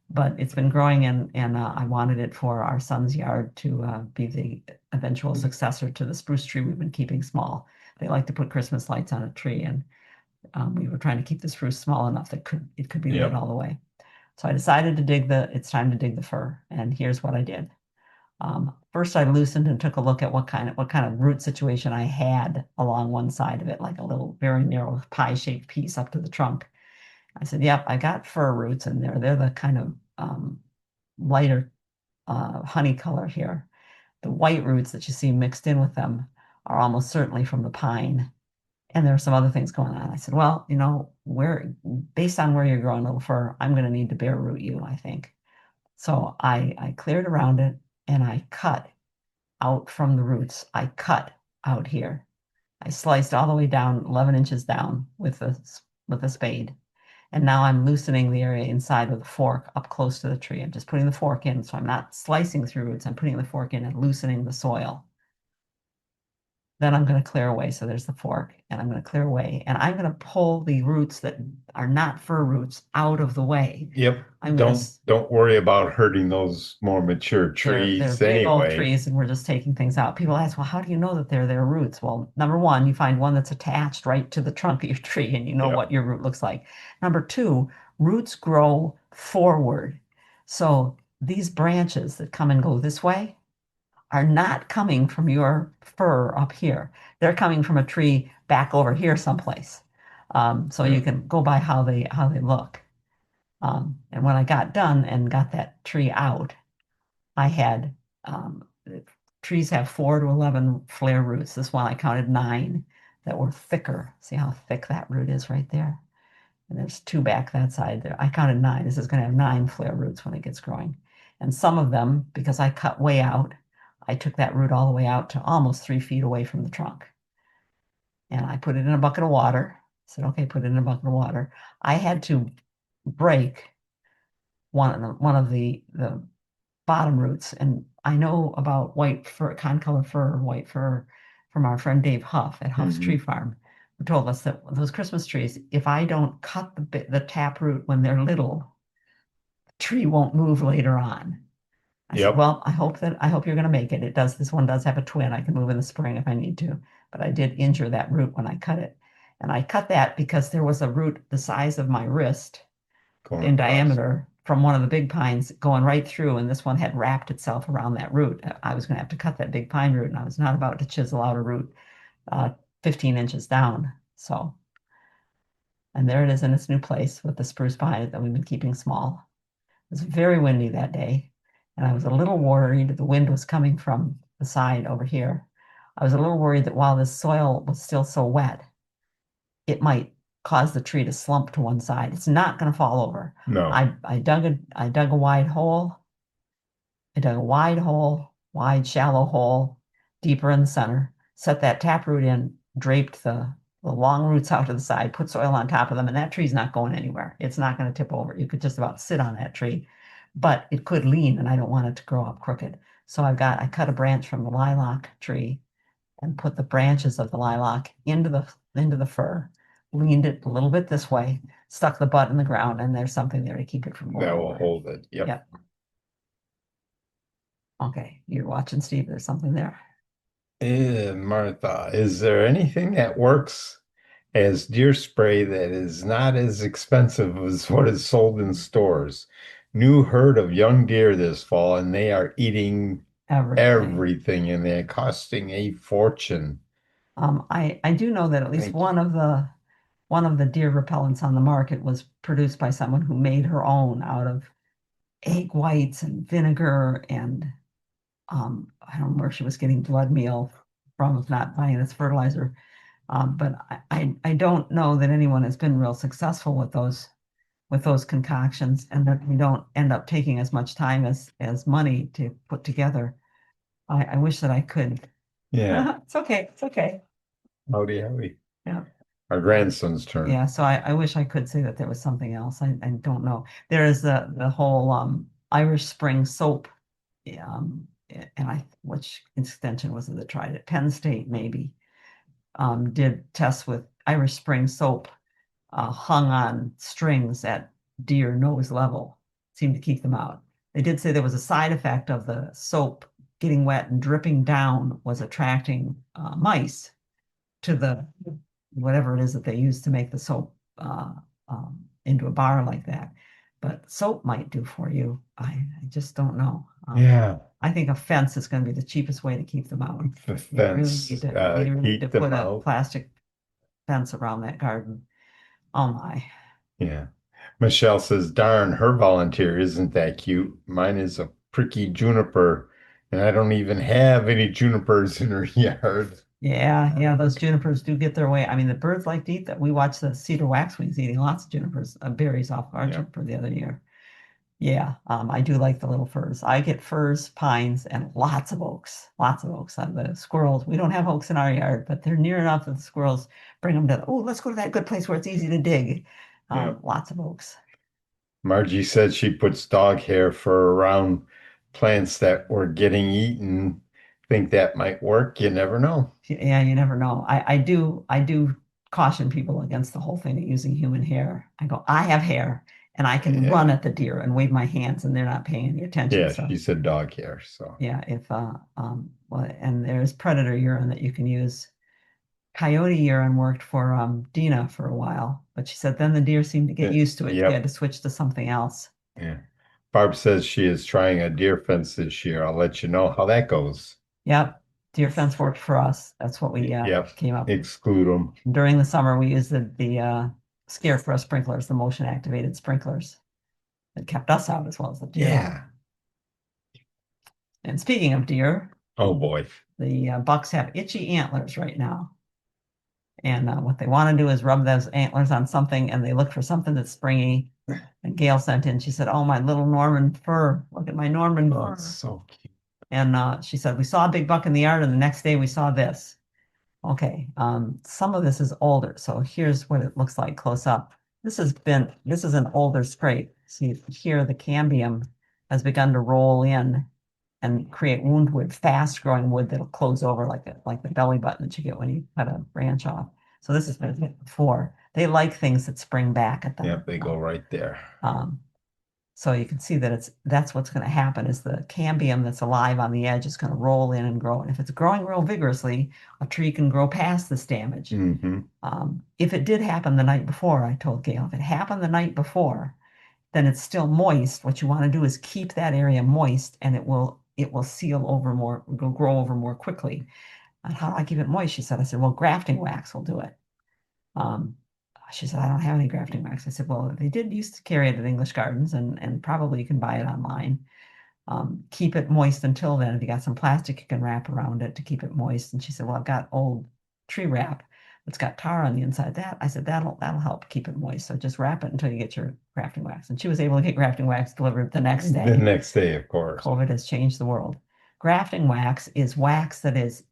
But it's been growing, and I wanted it for our son's yard to be the eventual successor to the spruce tree we've been keeping small. They like to put Christmas lights on a tree, and we were trying to keep the spruce small enough that it could be lit all the way. So I decided it's time to dig the fir, and here's what I did. First I loosened and took a look at what kind of root situation I had along one side of it, like a little very narrow pie-shaped piece up to the trunk. I said, yep, I got fir roots in there. They're the kind of lighter honey color here. The white roots that you see mixed in with them are almost certainly from the pine. And there are some other things going on. I said, well, based on where you're growing little fir, I'm going to need to bare root you, I think. So I cleared around it and I cut out from the roots. I cut out here. I sliced all the way down, 11 inches down with a spade. And now I'm loosening the area inside with a fork up close to the tree. I'm just putting the fork in, so I'm not slicing through roots. I'm putting the fork in and loosening the soil. Then I'm going to clear away. So there's the fork, and I'm going to clear away. And I'm going to pull the roots that are not fir roots out of the way. Yep. Don't worry about hurting those more mature trees they're big old anyway. trees, and we're just taking things out. People ask, well, how do you know that they're their roots? Well, number one, you find one that's attached right to the trunk of your tree, and you know what your root looks like. Number two, roots grow forward. So these branches that come and go this way are not coming from your fir up here. They're coming from a tree back over here someplace. So you can go by how they look. And when I got done and got that tree out, I had trees have 4 to 11 flare roots. This one I counted 9 that were thicker. See how thick that root is right there? And there's 2 back that side there. I counted 9. This is going to have 9 flare roots when it gets growing. And some of them, because I cut way out, I took that root all the way out to almost 3 feet away from the trunk. And I put it in a bucket of water. I said, okay, put it in a bucket of water. I had to break one of the bottom roots. And I know about white fir, concolor fir, white fir from our friend Dave Huff at Huff's Tree Farm, who told us that those Christmas trees, if I don't cut the tap root when they're little, the tree won't move later on. I said, well, I hope you're going to make it. This one does have a twin. I can move in the spring if I need to, but I did injure that root when I cut it. And I cut that because there was a root the size of my wrist in diameter from one of the big pines going right through, and this one had wrapped itself around that root. I was going to have to cut that big pine root, and I was not about to chisel out a root 15 inches down. So, and there it is in its new place with the spruce pine that we've been keeping small. It was very windy that day, and I was a little worried. The wind was coming from the side over here. I was a little worried that while the soil was still so wet, it might cause the tree to slump to one side. It's not going to fall over. No. I dug a wide hole. I dug a wide, shallow hole, deeper in the center, set that taproot in, draped the long roots out to the side, put soil on top of them, and that tree's not going anywhere. It's not going to tip over. You could just about sit on that tree, but it could lean, and I don't want it to grow up crooked. So I cut a branch from the lilac tree and put the branches of the lilac into the fir, leaned it a little bit this way, stuck the butt in the ground, and there's something there to keep it from going that will over. hold it. Yep. Okay, you're watching, Steve. There's something there. Martha, is there anything that works as deer spray that is not as expensive as what is sold in stores? New herd of young deer this fall, and they are eating everything, and they're costing a fortune. I do know that at least one of the deer repellents on the market was produced by someone who made her own out of egg whites and vinegar, and I don't know where she was getting blood meal from, if not buying this fertilizer. But I don't know that anyone has been real successful with those concoctions, and that we don't end up taking as much time as money to put together. I wish that I could. Yeah. It's okay. It's okay. Howdy, howdy. Yeah. Our grandson's turn. Yeah, so I wish I could say that there was something else. I don't know. There is the whole Irish Spring soap, and which extension was it that tried it? Penn State maybe did tests with Irish Spring soap hung on strings at deer nose level, seemed to keep them out. They did say there was a side effect of the soap getting wet and dripping down was attracting mice to the whatever it is that they use to make the soap into a bar like that. but soap might do for you. I just don't know. Yeah. I think a fence is going to be the cheapest way to keep them out. The fence, You really need to keep them put a out. plastic fence around that garden. Oh my. Yeah. Michelle says, darn, her volunteer isn't that cute. Mine is a pricky juniper, and I don't even have any junipers in her yard. Yeah, those junipers do get their way. I mean, the birds like to eat that. We watched the cedar waxwings eating lots of junipers, berries off our juniper the other year. Yeah, I do like the little firs. I get firs, pines, and lots of oaks. Lots of oaks. The squirrels, we don't have oaks in our yard, but they're near enough that the squirrels bring them to, oh, let's go to that good place where it's easy to dig. Lots of oaks. Margie said she puts dog hair for around plants that were getting eaten. Think that might work. You never know. Yeah, you never know. I do caution people against the whole thing of using human hair. I go, I have hair and I can run at the deer and wave my hands and they're not paying any attention. Yeah, So she said dog hair. So yeah, if well, and there's predator urine that you can use. Coyote urine worked for Dina for a while, but she said then the deer seemed to get used to it. They had to switch to something else. Yeah. Barb says she is trying a deer fence this year. I'll let you know how that goes. Yep. Deer fence worked for us. That's what we came up. Exclude them. During the summer, we used the scarecrow sprinklers, the motion activated sprinklers that kept us out as well as the deer. Yeah. And speaking of deer, oh boy, the bucks have itchy antlers right now. And what they want to do is rub those antlers on something, and they look for something that's springy. And Gail sent in, she said, oh, my little Norman fur. Look at my Norman fur. It's so cute. And she said, we saw a big buck in the yard, and the next day we saw this. Okay, some of this is older, so here's what it looks like close up. This is an older scrape. See here, the cambium has begun to roll in and create wound wood, fast growing wood that'll close over like the belly button that you get when you cut a branch off. So this has been hit before. They like things that spring back at them. Yep, they go right there. So you can see that that's what's going to happen is the cambium that's alive on the edge is going to roll in and grow. And if it's growing real vigorously, a tree can grow past this damage. If it did happen the night before, I told Gail, if it happened the night before, then it's still moist. What you want to do is keep that area moist, and it will seal over more, it will grow over more quickly. And how do I keep it moist? She said. I said, well, grafting wax will do it. She said, I don't have any grafting wax. I said, well, they did used to carry it at English Gardens, and probably you can buy it online. Keep it moist until then. If you got some plastic, you can wrap around it to keep it moist. And she said, well, I've got old tree wrap that's got tar on the inside. I said, that'll help keep it moist. So just wrap it until you get your grafting wax. And she was able to get grafting wax delivered the next day. The next day, of course. COVID has changed the world. Grafting wax is wax that it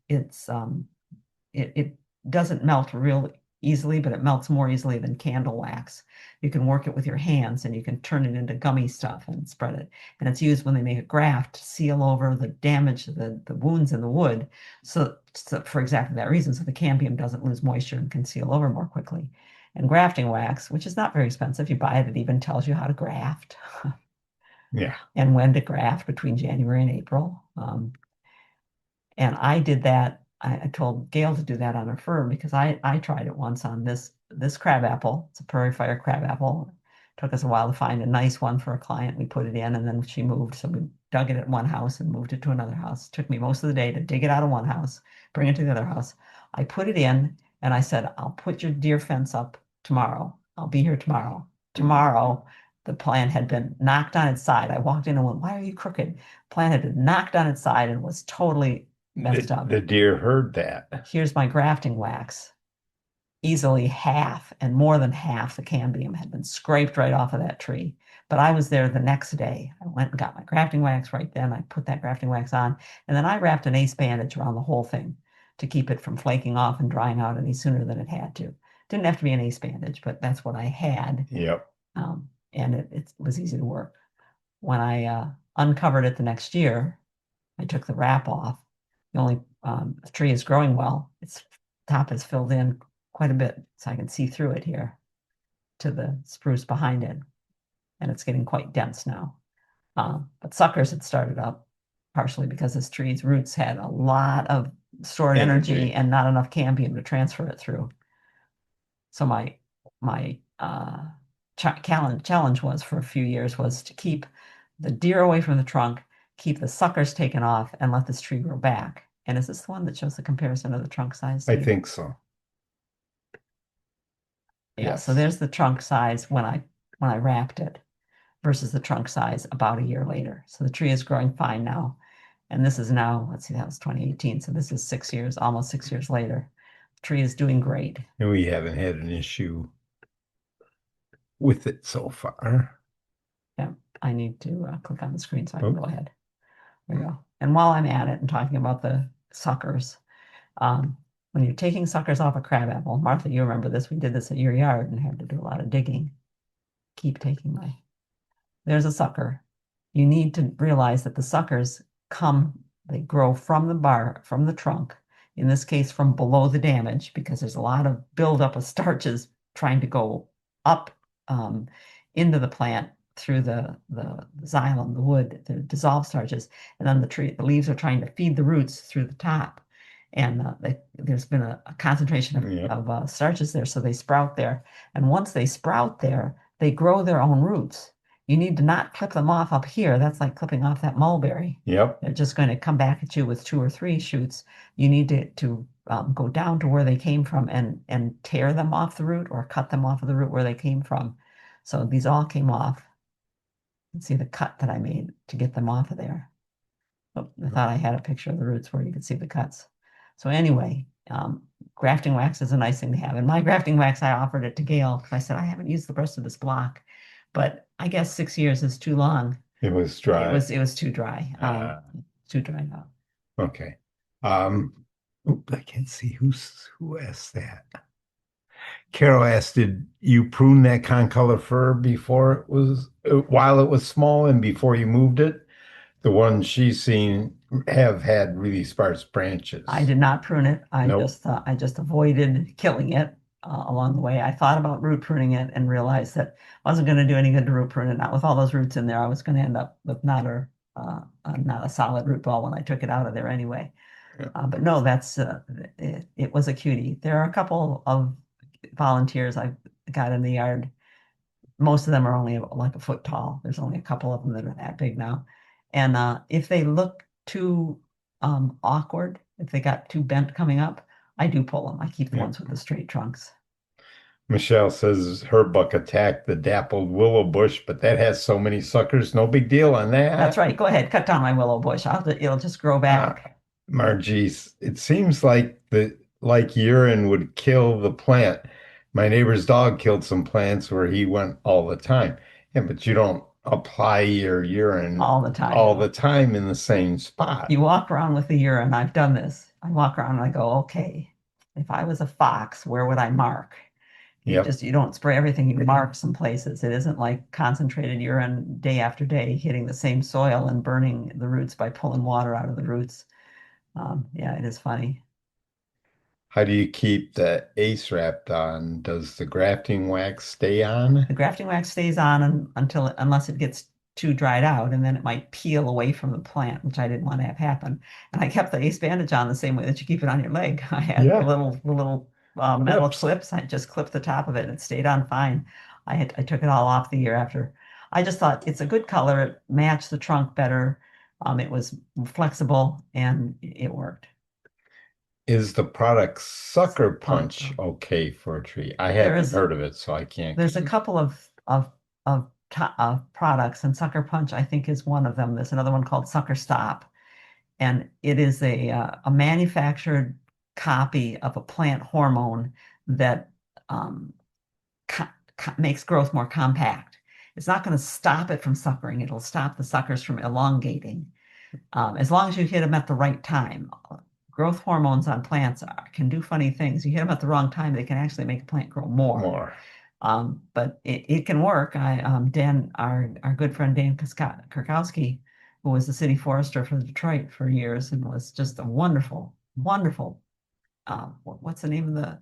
doesn't melt real easily, but it melts more easily than candle wax. You can work it with your hands and you can turn it into gummy stuff and spread it. And it's used when they make a graft to seal over the damage, the wounds in the wood. So for exactly that reason, so the cambium doesn't lose moisture and can seal over more quickly. And grafting wax, which is not very expensive, you buy it, it even tells you how to graft. Yeah. And when to graft between January and April. And I did that. I told Gail to do that on her fir because I tried it once on this crabapple. It's a prairie fire crabapple. It took us a while to find a nice one for a client. We put it in and then she moved. So we dug it at one house and moved it to another house. It took me most of the day to dig it out of one house, bring it to the other house. I put it in and I said, I'll put your deer fence up tomorrow. I'll be here tomorrow. Tomorrow, the plant had been knocked on its side. I walked in and went, why are you crooked? The plant had been knocked on its side and was totally messed up. The deer heard that. Here's my grafting wax. Easily half and more than half the cambium had been scraped right off of that tree. But I was there the next day. I went and got my grafting wax right then. I put that grafting wax on, and then I wrapped an ace bandage around the whole thing to keep it from flaking off and drying out any sooner than it had to. Didn't have to be an ace bandage, but that's what I had. Yep. And it was easy to work. When I uncovered it the next year, I took the wrap off. The only the tree is growing well. Its top is filled in quite a bit, so I can see through it here to the spruce behind it, and it's getting quite dense now. But suckers had started up partially because this tree's roots had a lot of stored energy and not enough cambium to transfer it through. So my challenge was for a few years was to keep the deer away from the trunk, keep the suckers taken off, and let this tree grow back. And is this the one that shows the comparison of the trunk size? I think so. Yeah, so Yes. there's the trunk size when I wrapped it versus the trunk size about a year later. So the tree is growing fine now. And this is now, let's see, that was 2018. So this is 6 years, almost 6 years later. The tree is doing great. And we haven't had an issue with it so far. Yeah, I need to click on the screen so I can go ahead. There we go. And while I'm at it and talking about the suckers, when you're taking suckers off a crabapple, Martha, you remember this, we did this at your yard and had to do a lot of digging. Keep taking my, there's a sucker. You need to realize that the suckers they grow from from the trunk, in this case from below the damage, because there's a lot of buildup of starches trying to go up into the plant through the xylem, the wood, the dissolved starches, and then the leaves are trying to feed the roots through the top. And there's been a concentration of starches there, so they sprout there. And once they sprout there, they grow their own roots. You need to not clip them off up here. That's like clipping off that mulberry. Yep. They're just going to come back at you with 2 or 3 shoots. You need to go down to where they came from and tear them off the root or cut them off of the root where they came from. So these all came off. You can see the cut that I made to get them off of there. Oh, I thought I had a picture of the roots where you could see the cuts. So anyway, grafting wax is a nice thing to have. And my grafting wax, I offered it to Gail because I said, I haven't used the rest of this block, but I guess 6 years is too long. It was dry. It was too dry. Too dry now. Okay. I can't see who asked that. Carol asked, did you prune that concolor fir while it was small and before you moved it? The ones she's seen have had really sparse branches. I did not prune it. Nope. I just avoided killing it along the way. I thought about root pruning it and realized that I wasn't going to do any good to root prune it. Not with all those roots in there. I was going to end up with not a solid root ball when I took it out of there anyway. Yeah. But no, it was a cutie. There are a couple of volunteers I've got in the yard. Most of them are only like a foot tall. There's only a couple of them that are that big now. And if they look too awkward, if they got too bent coming up, I do pull them. I keep the ones with the straight trunks. Michelle says her buck attacked the dappled willow bush, but that has so many suckers. No big deal on that. That's right. Go ahead, cut down my willow bush. It'll just grow back. Margie, it seems like urine would kill the plant. My neighbor's dog killed some plants where he went all the time. Yeah, but you don't apply your urine all the time in the same spot. You walk around with the urine. I've done this. I walk around and I go, okay, if I was a fox, where would I mark? You don't spray everything, you mark some places. It isn't like concentrated urine day after day hitting the same soil and burning the roots by pulling water out of the roots. Yeah, it is funny. How do you keep the ace wrapped on? Does the grafting wax stay on? The grafting wax stays on unless it gets too dried out, and then it might peel away from the plant, which I didn't want to have happen. And I kept the ace bandage on the same way that you keep it on your leg. I had the little metal clips. I just clipped the top of it and it stayed on fine. I took it all off the year after. I just thought it's a good color. It matched the trunk better. It was flexible and it worked. Is the product Sucker Punch okay for a tree? I haven't heard of it, so I can't. There's a couple of products, and Sucker Punch, I think, is one of them. There's another one called Sucker Stop, and it is a manufactured copy of a plant hormone that makes growth more compact. It's not going to stop it from suckering. It'll stop the suckers from elongating, as long as you hit them at the right time. Growth hormones on plants can do funny things. You hit them at the wrong time, they can actually make a plant grow more. But it can work. Dan, our good friend Dan Kurkowski, who was the city forester for Detroit for years and was just a wonderful, wonderful. What's the name of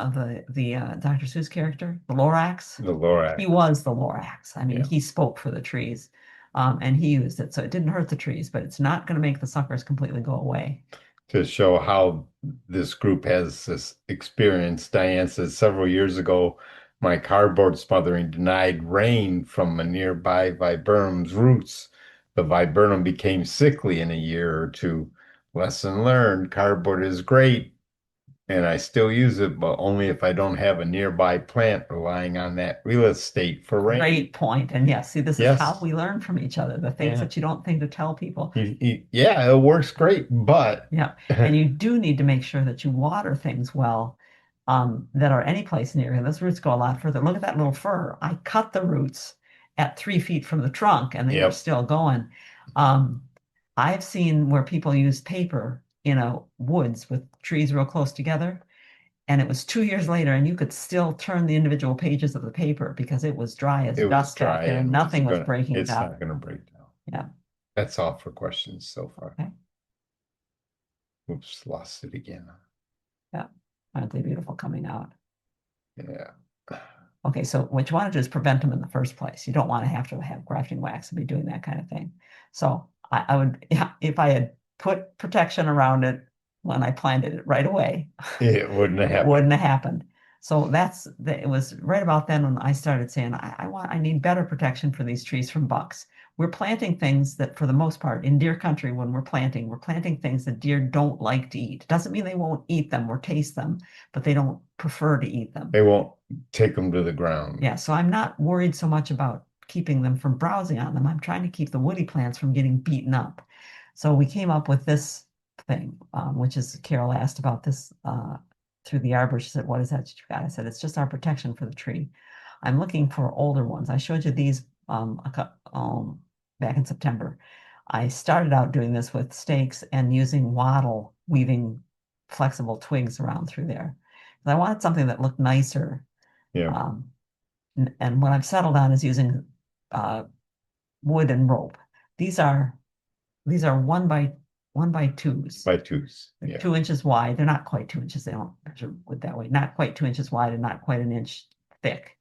the Dr. Seuss character? The Lorax. The Lorax. He was the Lorax. I mean, he spoke for the trees. And he used it, so it didn't hurt the trees, but it's not going to make the suckers completely go away. To show how this group has this experience, Diane says several years ago, my cardboard smothering denied rain from a nearby viburnum's roots. The viburnum became sickly in a year or two. Lesson learned, cardboard is great, and I still use it, but only if I don't have a nearby plant relying on that real estate for rain. Great point. And yes, see, this is how Yes. we learn from each other, the things Yeah. that you don't think to tell people. Yeah, it works great, but Yeah. And you do need to make sure that you water things well, that are any place near. And those roots go a lot further. Look at that little fir. I cut the roots at 3 feet from the trunk and they were yep. still going. Um, I've seen where people use paper in a woods with trees real close together. And it was 2 years later, and you could still turn the individual pages of the paper because it was dry as It was dust back dry there and and nothing was breaking it it's up. not gonna break down. Yeah. That's all for questions so far. Okay. Oops, lost it again. Yeah. Aren't they beautiful coming out? Yeah. Okay, so what you want to do is prevent them in the first place. You don't want to have grafting wax and be doing that kind of thing. So I would, yeah, if I had put protection around it when I planted it right away, It wouldn't have it happened. wouldn't have happened. So it was right about then when I started saying, I need better protection for these trees from bucks. We're planting things that, for the most part, in deer country, when we're planting things that deer don't like to eat. Doesn't mean they won't eat them or taste them, but they don't prefer to eat them. They won't take them to the ground. Yeah, so I'm not worried so much about keeping them from browsing on them. I'm trying to keep the woody plants from getting beaten up. So we came up with this thing, which is Carol asked about this through the arbor. She said, "What is that you got?" I said, "It's just our protection for the tree." I'm looking for older ones. I showed you these back in September. I started out doing this with stakes and using wattle, weaving flexible twigs around through there. I wanted something that looked nicer. Yeah. And what I've settled on is using wood and rope. These are 1 by 2s. By twos. They're Yeah. 2 inches wide. They're not quite 2 inches. They don't measure wood that way. Not quite 2 inches wide and not quite an inch thick.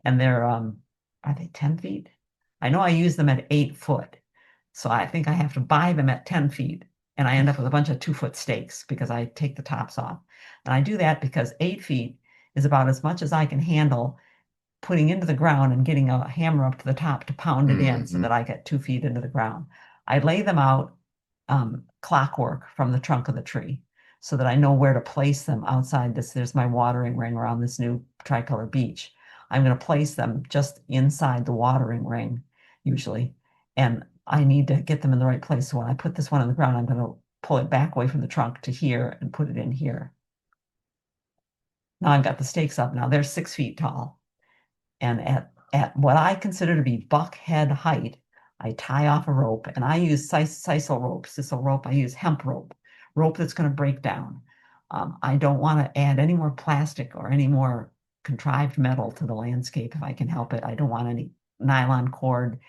And they're are they 10 feet? I know I use them at 8 foot. So I think I have to buy them at 10 feet. And I end up with a bunch of 2 foot stakes because I take the tops off. And I do that because 8 feet is about as much as I can handle putting into the ground and getting a hammer up to the top to pound it in so that I get 2 feet into the ground. I lay them out clockwork from the trunk of the tree so that I know where to place them outside this. There's my watering ring around this new tricolor beech. I'm going to place them just inside the watering ring, usually. And I need to get them in the right place. So when I put this one on the ground, I'm going to pull it back away from the trunk to here and put it in here. Now I've got the stakes up. Now they're 6 feet tall. And at what I consider to be buck head height, I tie off a rope, and I use sisal rope. I use hemp rope that's going to break down. I don't want to add any more plastic or any more contrived metal to the landscape if I can help it. I don't want any nylon cord.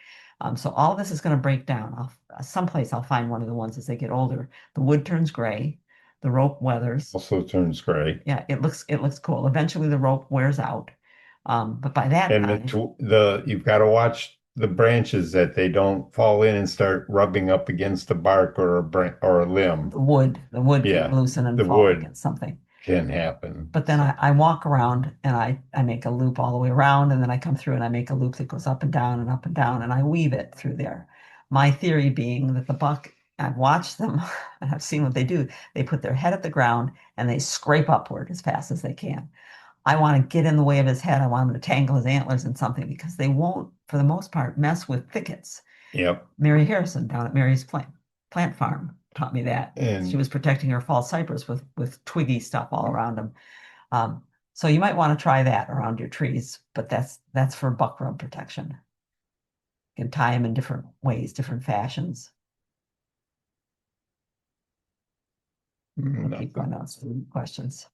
So all of this is going to break down. Someplace I'll find one of the ones as they get older. The wood turns gray. The rope weathers. Also turns gray. Yeah, it looks cool. Eventually the rope wears out. But by that and time, you've got to watch the branches that they don't fall in and start rubbing up against the bark or a limb. the wood Yeah, can loosen and the fall wood against something. Can happen. But then I walk around and I make a loop all the way around, and then I come through and I make a loop that goes up and down and up and down, and I weave it through there. My theory being that the buck, I've watched them and I've seen what they do. They put their head at the ground and they scrape upward as fast as they can. I want to get in the way of his head. I want him to tangle his antlers in something because they won't, for the most part, mess with thickets. Yep. Mary Harrison down at Mary's plant farm taught me that. And she was protecting her fall cypress with twiggy stuff all around them. So you might want to try that around your trees, but that's for buck rub protection. You can tie them in different ways, different fashions. I'll keep going on some questions.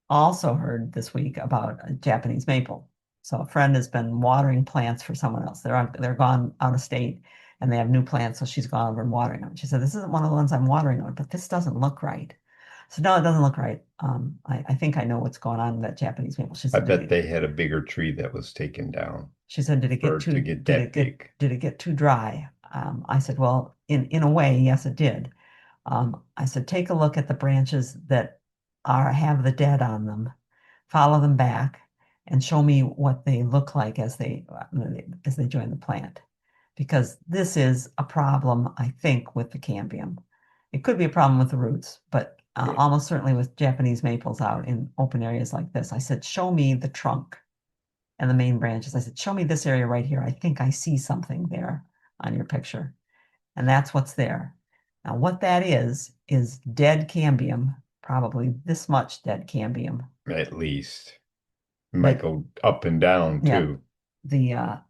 Also heard this week about a Japanese maple. So a friend has been watering plants for someone else. They're gone out of state and they have new plants, so she's gone over and watering them. She said, "This isn't one of the ones I'm watering on, but this doesn't look right." So no, it doesn't look right. I think I know what's going on with that Japanese maple. She I said, bet they had a bigger tree that was taken down. She said, "Did it get too did it get too dry?" I said, "Well, in a way, yes, it did." I said, "Take a look at the branches that have the dead on them, follow them back, and show me what they look like as they join the plant. Because this is a problem, I think, with the cambium. It could be a problem with the roots, but almost certainly with Japanese maples out in open areas like this. I said, show me the trunk and the main branches. I said, show me this area right here. I think I see something there on your picture. And that's what's there. Now, what that is dead cambium, probably this much dead cambium. At least. It might go up and down too. The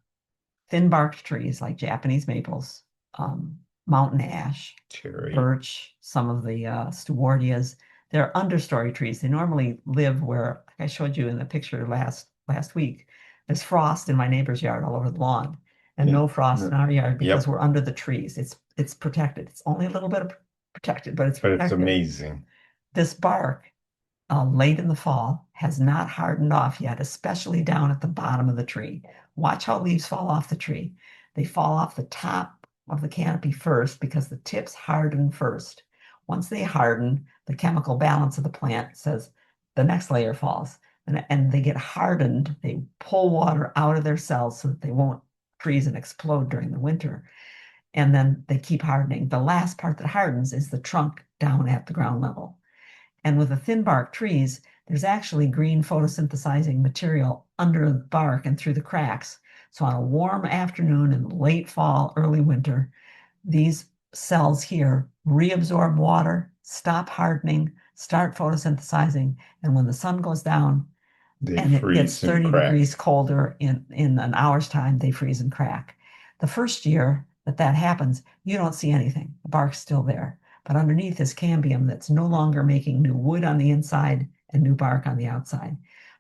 thin barked trees like Japanese maples, mountain ash, cherry, birch, some of the stewardias. They're understory trees. They normally live where, like I showed you in the picture last week, there's frost in my neighbor's yard all over the lawn, and no frost in our yard because we're under the trees. It's protected. It's only a little bit of protected, but it's protected. But it's amazing. This bark, late in the fall, has not hardened off yet, especially down at the bottom of the tree. Watch how leaves fall off the tree. They fall off the top of the canopy first because the tips harden first. Once they harden, the chemical balance of the plant says the next layer falls. And they get hardened. They pull water out of their cells so that they won't freeze and explode during the winter. And then they keep hardening. The last part that hardens is the trunk down at the ground level. And with the thin bark trees, there's actually green photosynthesizing material under the bark and through the cracks. So on a warm afternoon in late fall, early winter, these cells here reabsorb water, stop hardening, start photosynthesizing. And when the sun goes down and it gets 30 degrees colder in an hour's time, they freeze and crack. The first year that happens, you don't see anything. The bark's still there. But underneath is cambium that's no longer making new wood on the inside and new bark on the outside.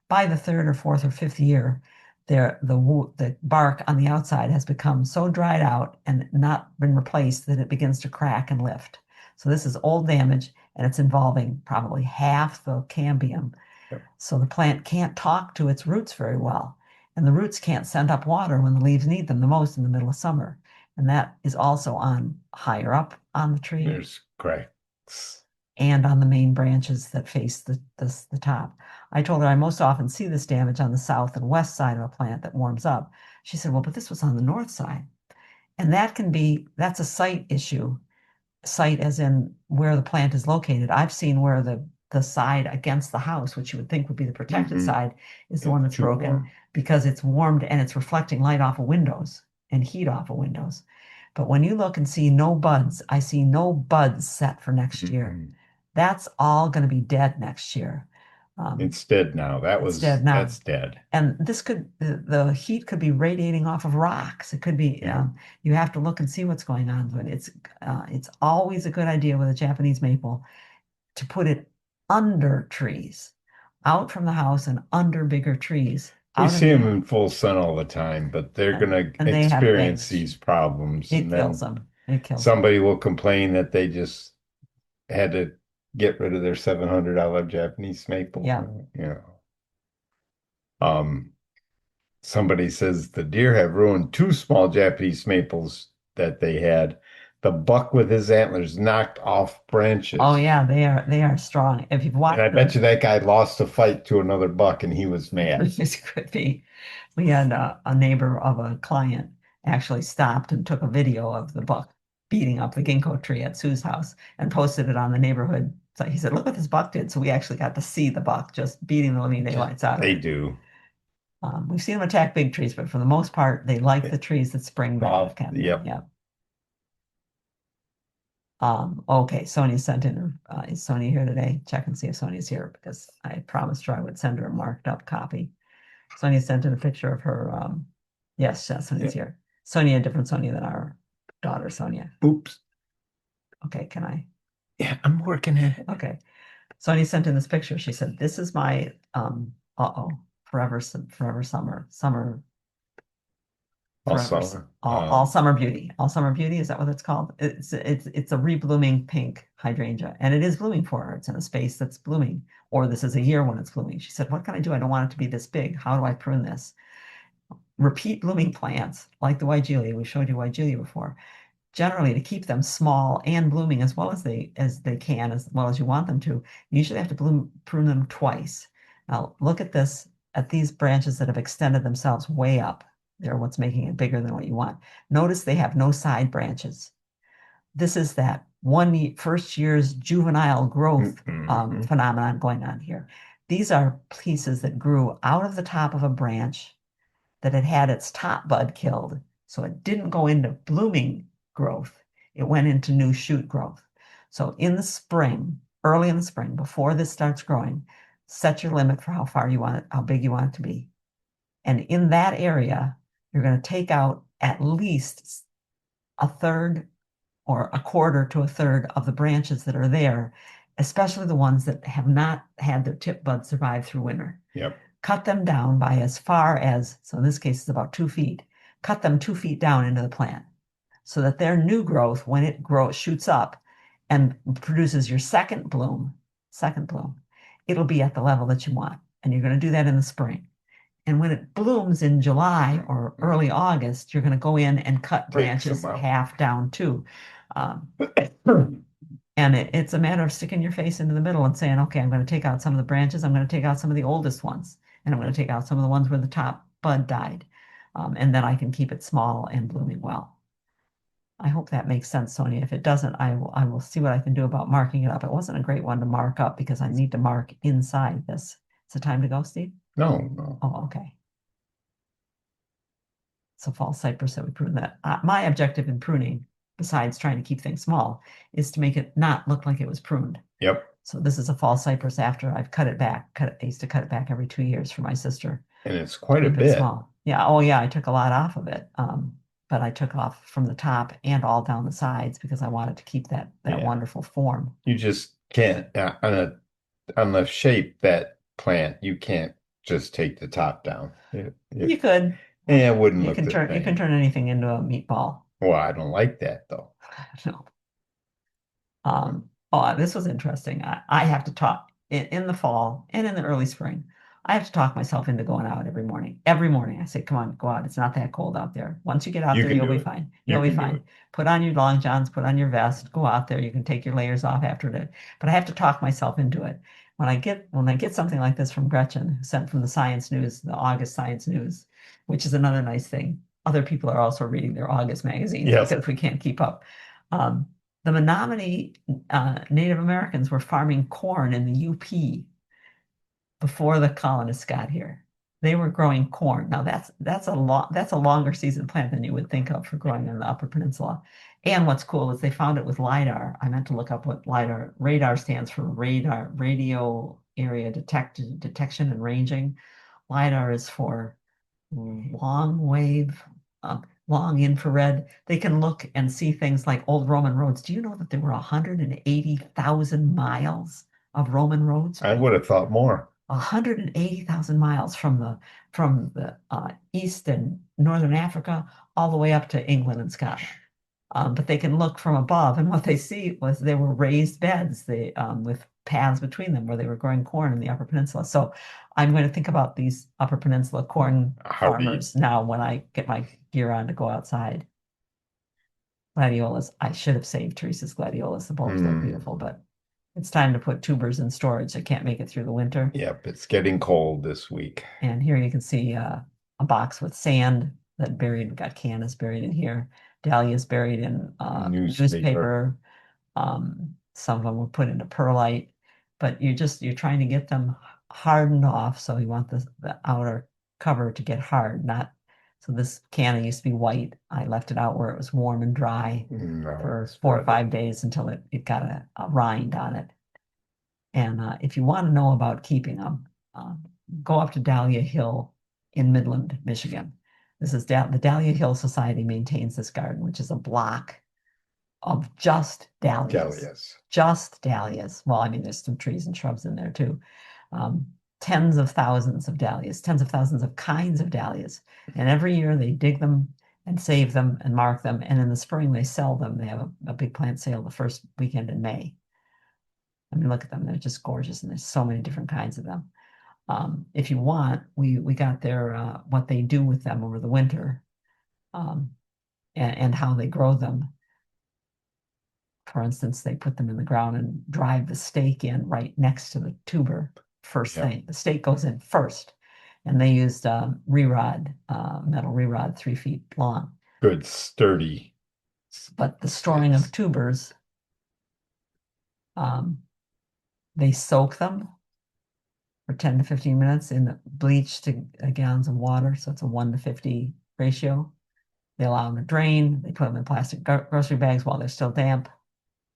By the third or fourth or fifth year, the bark on the outside has become so dried out and not been replaced that it begins to crack and lift. So this is old damage, and it's involving probably half the cambium. Yep. So the plant can't talk to its roots very well, and the roots can't send up water when the leaves need them the most in the middle of summer. And that is also on higher up on the tree. There's cracks. And on the main branches that face the top. I told her I most often see this damage on the south and west side of a plant that warms up. She said, well, but this was on the north side. And that's a site issue. Site as in where the plant is located. I've seen where the side against the house, which you would think would be the protected side, is the one that's broken because it's warmed and it's reflecting light off of windows and heat off of windows. But when you look and see no buds, I see no buds set for next year. That's all going to be dead next year. It's dead now. That's dead. And the heat could be radiating off of rocks. It could be, you have to look and see what's going on. But it's always a good idea with a Japanese maple to put it under trees, out from the house and under bigger trees. We see them in full sun all the time, but they're going to experience these problems. It kills them. Somebody will complain that they just had to get rid of their $700 Japanese maple. Yeah. Somebody says the deer have ruined 2 small Japanese maples that they had. The buck with his antlers knocked off branches. Oh yeah, they are strong. If you've watched, and I bet you that guy lost a fight to another buck, and he was mad. This could be. We had a neighbor of a client actually stopped and took a video of the buck beating up the ginkgo tree at Sue's house and posted it on the neighborhood. So he said, "Look what this buck did." So we actually got to see the buck just beating the living daylights out of it. They do. We've seen them attack big trees, but for the most part, they like the trees that spring back. Yep. Okay, Sonia sent in is Sonia here today? Check and see if Sonia's here because I promised her I would send her a marked up copy. Sonia sent in a picture of her. Yes, Sonia's here. Sonia, a different Sonia than our daughter, Sonia. Oops. Okay, can I? Yeah, I'm working it. Okay. Sonia sent in this picture. She said, this is my, forever summer. All summer beauty. All summer beauty, is that what it's called? It's a reblooming pink hydrangea, and it is blooming for her. It's in a space that's blooming, or this is a year when it's blooming. She said, what can I do? I don't want it to be this big. How do I prune this? Repeat blooming plants like the Weigelia. We showed you Weigelia before. generally to keep them small and blooming as well as they can, as well as you want them to, you usually have to prune them twice. Now look at this, at these branches that have extended themselves way up. They're what's making it bigger than what you want. Notice they have no side branches. This is that first year's juvenile growth phenomenon going on here. These are pieces that grew out of the top of a branch that had had its top bud killed. So it didn't go into blooming growth. It went into new shoot growth. So in the spring, early in the spring, before this starts growing, set your limit for how far you want it, how big you want it to be. And in that area, you're going to take out at least a third or a quarter to a third of the branches that are there, especially the ones that have not had their tip buds survive through winter. Yep. Cut them down by as far as, so in this case, it's about 2 feet. Cut them 2 feet down into the plant so that their new growth, when it shoots up and produces your second bloom, it'll be at the level that you want. And you're going to do that in the spring. And when it blooms in July or early August, you're going to go in and cut branches half down too. And it's a matter of sticking your face into the middle and saying, okay, I'm going to take out some of the branches. I'm going to take out some of the oldest ones. And I'm going to take out some of the ones where the top bud died. And then I can keep it small and blooming well. I hope that makes sense, Sonia. If it doesn't, I will see what I can do about marking it up. It wasn't a great one to mark up because I need to mark inside this. Is it time to go, Steve? No. Oh, okay. So fall cypress that we prune that. My objective in pruning, besides trying to keep things small, is to make it not look like it was pruned. Yep. So this is a fall cypress after I've cut it back. I used to cut it back every 2 years for my sister. And it's quite a bit. Small. Yeah. Oh, yeah. I took a lot off of it. But I took off from the top and all down the sides because I wanted to keep that wonderful form. You just can't on the shape that plant. You can't just take the top down. You could. Yeah, it wouldn't look You can turn anything into a meatball. Well, I don't like that though. No. Oh, this was interesting. I have to talk in the fall and in the early spring. I have to talk myself into going out every morning. Every morning I say, come on, go out. It's not that cold out there. Once you get out there, you'll be fine. You'll be fine. Put on your long johns, put on your vest, go out there. You can take your layers off after it. But I have to talk myself into it. When I get something like this from Gretchen, sent from the Science News, the August Science News, which is another nice thing. Other people are also reading their August magazines because we can't keep up. The Menominee Native Americans were farming corn in the UP before the colonists got here. They were growing corn. Now that's a longer season plant than you would think of for growing in the Upper Peninsula. And what's cool is they found it with LIDAR. I meant to look up what LIDAR. Radar stands for radio area detection and ranging. LIDAR is for long wave, long infrared. They can look and see things like old Roman roads. Do you know that there were 180,000 miles of Roman roads? I would have thought more. 180,000 miles from the east and northern Africa all the way up to England and Scotland. But they can look from above, and what they see was there were raised beds with paths between them where they were growing corn in the Upper Peninsula. So I'm going to think about these Upper Peninsula corn farmers now when I get my gear on to go outside. Gladiolas. I should have saved Teresa's gladiolas. The bulbs look beautiful, but it's time to put tubers in storage. I can't make it through the winter. Yep, it's getting cold this week. And here you can see a box with sand that got cannas buried in here. Dahlias buried in newspaper. Some of them were put into perlite, but you're trying to get them hardened off. So you want the outer cover to get hard, not. So this canna used to be white. I left it out where it was warm and dry for 4 or 5 days until it got a rind on it. And if you want to know about keeping them, go up to Dahlia Hill in Midland, Michigan. This is the Dahlia Hill Society maintains this garden, which is a block of just dahlias. Just dahlias. Well, I mean, there's some trees and shrubs in there too. Tens of thousands of dahlias, tens of thousands of kinds of dahlias. And every year they dig them and save them and mark them. And in the spring they sell them. They have a big plant sale the first weekend in May. I mean, look at them. They're just gorgeous. And there's so many different kinds of them. If you want, we got their what they do with them over the winter and how they grow them. For instance, they put them in the ground and drive the stake in right next to the tuber first thing. The stake goes in first, and they used re-rod, metal re-rod 3 feet long. Good, sturdy. But the storing of tubers, they soak them for 10 to 15 minutes in bleach to gallons of water, so it's a 1 to 50 ratio. They allow them to drain. They put them in plastic grocery bags while they're still damp,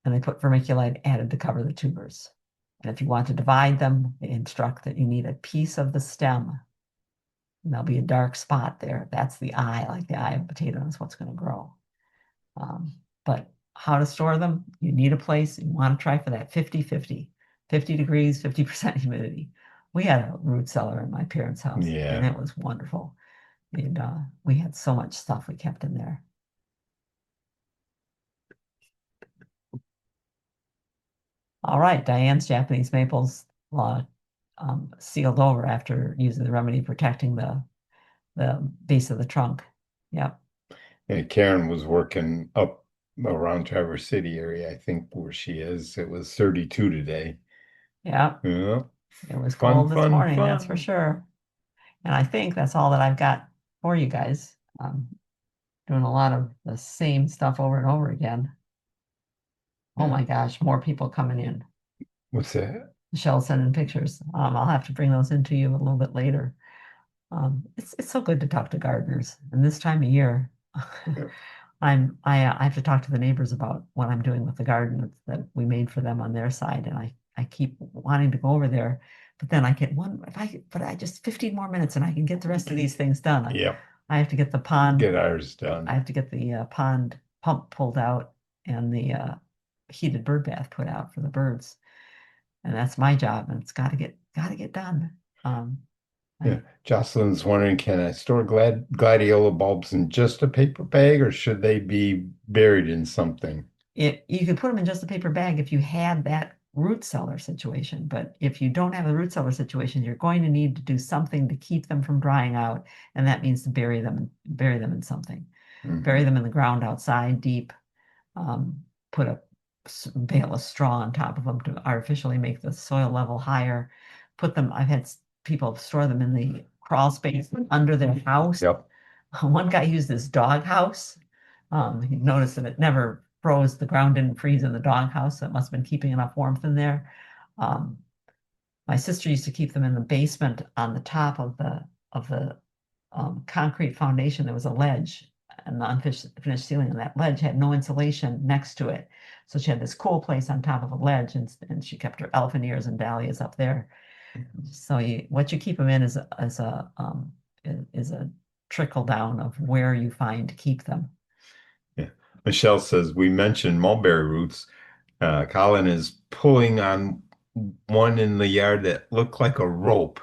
and they put vermiculite added to cover the tubers. And if you want to divide them, they instruct that you need a piece of the stem. And there'll be a dark spot there. That's the eye, like the eye of a potato. That's what's going to grow. But how to store them? You need a place. You want to try for that 50-50, 50 degrees, 50% humidity. We had a root cellar in my parents' house, and it was wonderful. And we had so much stuff we kept in there. All right, Diane's Japanese maples sealed over after using the remedy protecting the base of the trunk. Yep. And Karen was working up around Traverse City area, I think, where she is. It was 32 today. Yeah. Yeah. It was cold this morning, that's for sure. And I think that's all that I've got for you guys. Doing a lot of the same stuff over and over again. Oh my gosh, more people coming in. What's that? Michelle's sending pictures. I'll have to bring those into you a little bit later. It's so good to talk to gardeners. And this time of year, I have to talk to the neighbors about what I'm doing with the garden that we made for them on their side, and I keep wanting to go over there, but then I get I just 15 more minutes and I can get the rest of these things done. I have to get the pond. Get ours done. I have to get the pond pump pulled out and the heated bird bath put out for the birds, and that's my job, and it's got to get done. Yeah, Jocelyn's wondering, can I store gladiola bulbs in just a paper bag, or should they be buried in something? You could put them in just a paper bag if you had that root cellar situation, but if you don't have a root cellar situation, you're going to need to do something to keep them from drying out, and that means to bury them in something. Bury them in the ground outside deep. Put a bale of straw on top of them to artificially make the soil level higher. I've had people store them in the crawl space under their house. Yep. One guy used this dog house. He noticed that it never froze, the ground didn't freeze in the dog house, so it must have been keeping enough warmth in there. My sister used to keep them in the basement on the top of the concrete foundation. There was a ledge, an unfinished ceiling, and that ledge had no insulation next to it. So she had this cool place on top of a ledge, and she kept her elephant ears and dahlias up there. So what you keep them in is a trickle down of where you find to keep them. Yeah. Michelle says, we mentioned mulberry roots. Colin is pulling on one in the yard that looked like a rope,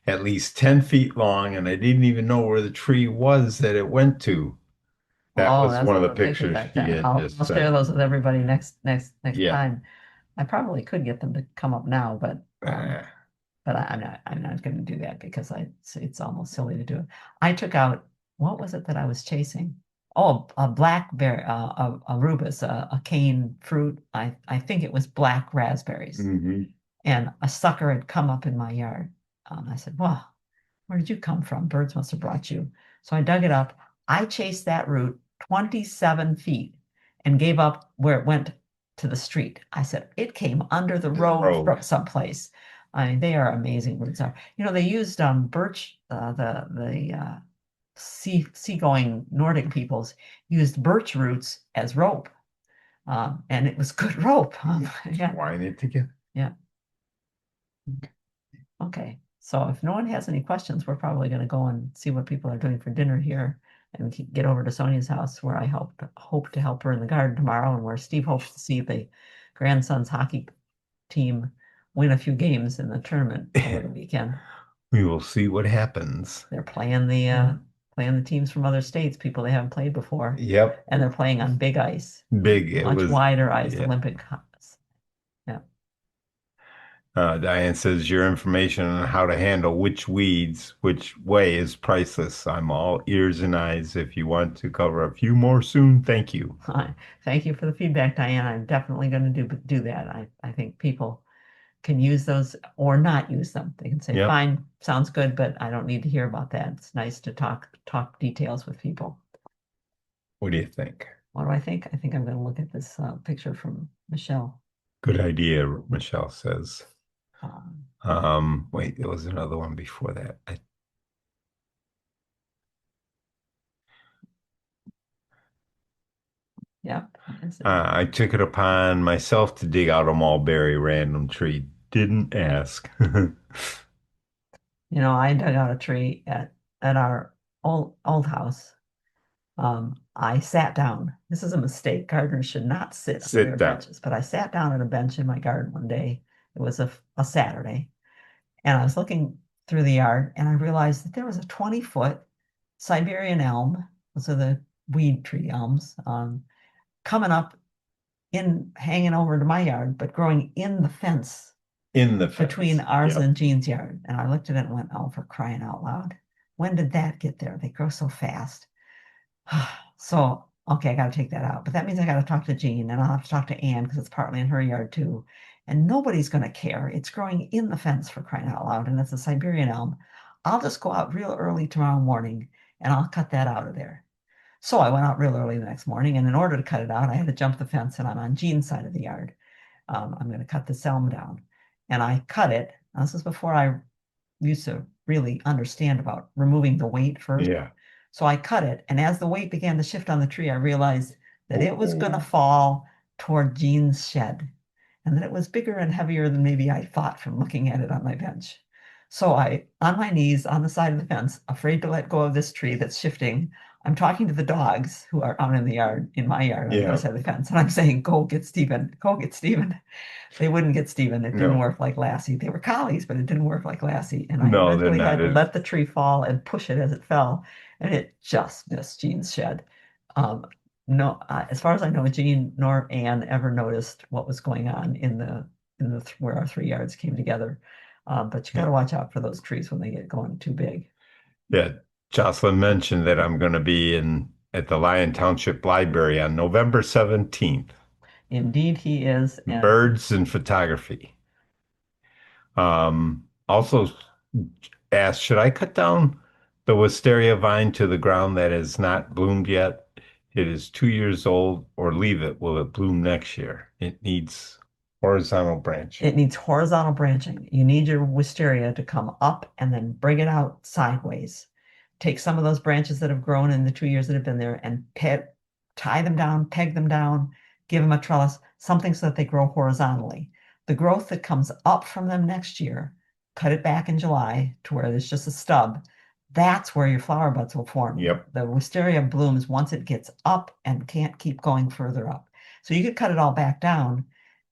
at least 10 feet long, and I didn't even know where the tree was that it went to. That was one of the pictures she had I'll share those with everybody next time. I probably could get them to come up now, but I'm not going to do that because it's almost silly to do it. I took out, what was it that I was chasing? Oh, a blackberry, a rubus, a cane fruit. I think it was black raspberries. And a sucker had come up in my yard. I said, "Wow, where did you come from? Birds must have brought you." So I dug it up. I chased that root 27 feet and gave up where it went to the street. I said, it came under the road someplace. I mean, they are amazing roots. They used birch, the seagoing Nordic peoples used birch roots as rope. And it was good rope. Wind it together. Yeah. Okay. So if no one has any questions, we're probably going to go and see what people are doing for dinner here and get over to Sonia's house, where I hope to help her in the garden tomorrow, and where Steve hopes to see the grandson's hockey team win a few games in the tournament over the weekend. We will see what happens. They're playing the teams from other states, people they haven't played before. Yep. And they're playing on big ice. Much wider ice, Olympic ice. Yeah. Diane says your information on how to handle which weeds, which way is priceless. I'm all ears and eyes. If you want to cover a few more soon, thank you. Thank you for the feedback, Diane. I'm definitely going to do that. I think people can use those or not use them. They can say, Yep. fine, sounds good, but I don't need to hear about that. It's nice to talk details with people. What do you think? What do I think? I think I'm going to look at this picture from Michelle. Good idea, Michelle says. Wait, there was another one before that. Yep. I took it upon myself to dig out a mulberry random tree. Didn't ask. I dug out a tree at our old house. I sat down. This is a mistake. Gardeners should not sit on their benches. But I sat down at a bench in my garden one day. It was a Saturday, and I was looking through the yard, and I realized that there was a 20-foot Siberian elm. Those are the weed tree elms, coming up hanging over to my yard, but growing in the fence. In the fence. Between ours and Jean's yard. And I looked at it and went, oh, for crying out loud. When did that get there? They grow so fast. So, okay, I got to take that out. But that means I got to talk to Jean, and I'll have to talk to Anne because it's partly in her yard too. And nobody's going to care. It's growing in the fence, for crying out loud, and it's a Siberian elm. I'll just go out real early tomorrow morning and I'll cut that out of there. So I went out real early the next morning, and in order to cut it out, I had to jump the fence, and I'm on Jean's side of the yard. I'm going to cut this elm down. And I cut it. Now, this is before I used to really understand about removing the weight first. Yeah. So I cut it, and as the weight began to shift on the tree, I realized that it was going to fall toward Jean's shed, and that it was bigger and heavier than maybe I thought from looking at it on my bench. So I, on my knees on the side of the fence, afraid to let go of this tree that's shifting, I'm talking to the dogs who are out in the yard, in my yard, on the other side of the fence, and I'm saying, go get Stephen, go get Stephen. They wouldn't get Stephen. It didn't work like Lassie. They were collies, but it didn't work like Lassie. And I eventually had to let the tree fall and push it as it fell, and it just missed Jean's shed. No, as far as I know, Jean nor Anne ever noticed what was going on in the where our 3 yards came together. But you got to watch out for those trees when they get going too big. Yeah, Jocelyn mentioned that I'm going to be at the Lyon Township Library on November 17th. Indeed, he is. Birds and photography. Also asked, should I cut down the wisteria vine to the ground that has not bloomed yet? It is 2 years old, or leave it. Will it bloom next year? It needs horizontal branching. It needs horizontal branching. You need your wisteria to come up and then bring it out sideways. Take some of those branches that have grown in the 2 years that have been there and tie them down, peg them down, give them a trellis, something so that they grow horizontally. The growth that comes up from them next year, cut it back in July to where there's just a stub. That's where your flower buds will form. Yep. The wisteria blooms once it gets up and can't keep going further up. So you could cut it all back down,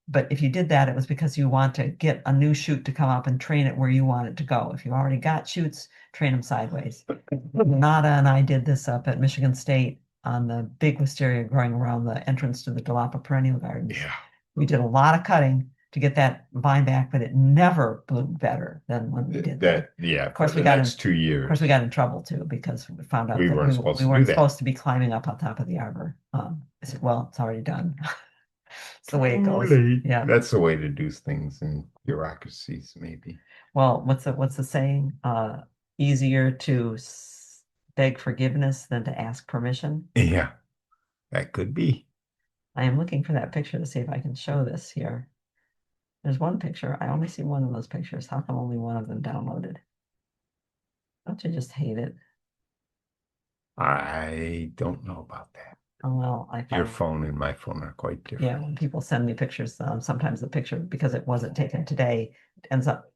but if you did that, it was because you want to get a new shoot to come up and train it where you want it to go. If you already got shoots, train them sideways. Nada and I did this up at Michigan State on the big wisteria growing around the entrance to the Jalapa Perennial Gardens. Yeah. We did a lot of cutting to get that vine back, but it never bloomed better than when we did that. Yeah, of course, we got in 2 years. Of course, we got in trouble too because we found out we that weren't supposed to be climbing up on top of the arbor. I said, well, it's already done. It's the way it goes. Yeah, that's the way to do things in bureaucracies, maybe. Well, what's the saying? Easier to beg forgiveness than to ask permission. Yeah, that could be. I am looking for that picture to see if I can show this here. There's one picture. I only see one of those pictures. How come only one of them downloaded? Don't you just hate it? I don't know about that. Oh, well, your phone and my phone are quite different. Yeah, when people send me pictures, sometimes the picture, because it wasn't taken today, it ends up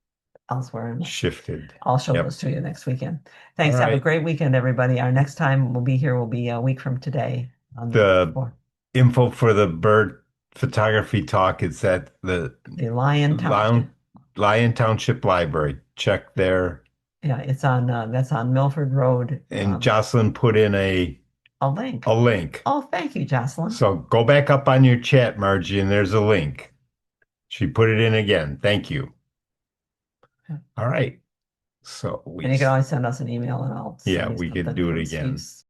elsewhere. And shifted. I'll show those to you next weekend. Thanks. Have a great weekend, everybody. Our next time we'll be a week from today. On the info for the bird photography talk is at the Lyon Township Library. Check there. Yeah, it's on that's on Milford Road. And Jocelyn put in a link. A link. Oh, thank you, Jocelyn. So go back up on your chat, Margie, and there's a link. She put it in again. Thank you. All right. So and you can always send us an email and I'll yeah, send you we could something do for it the again. Steve's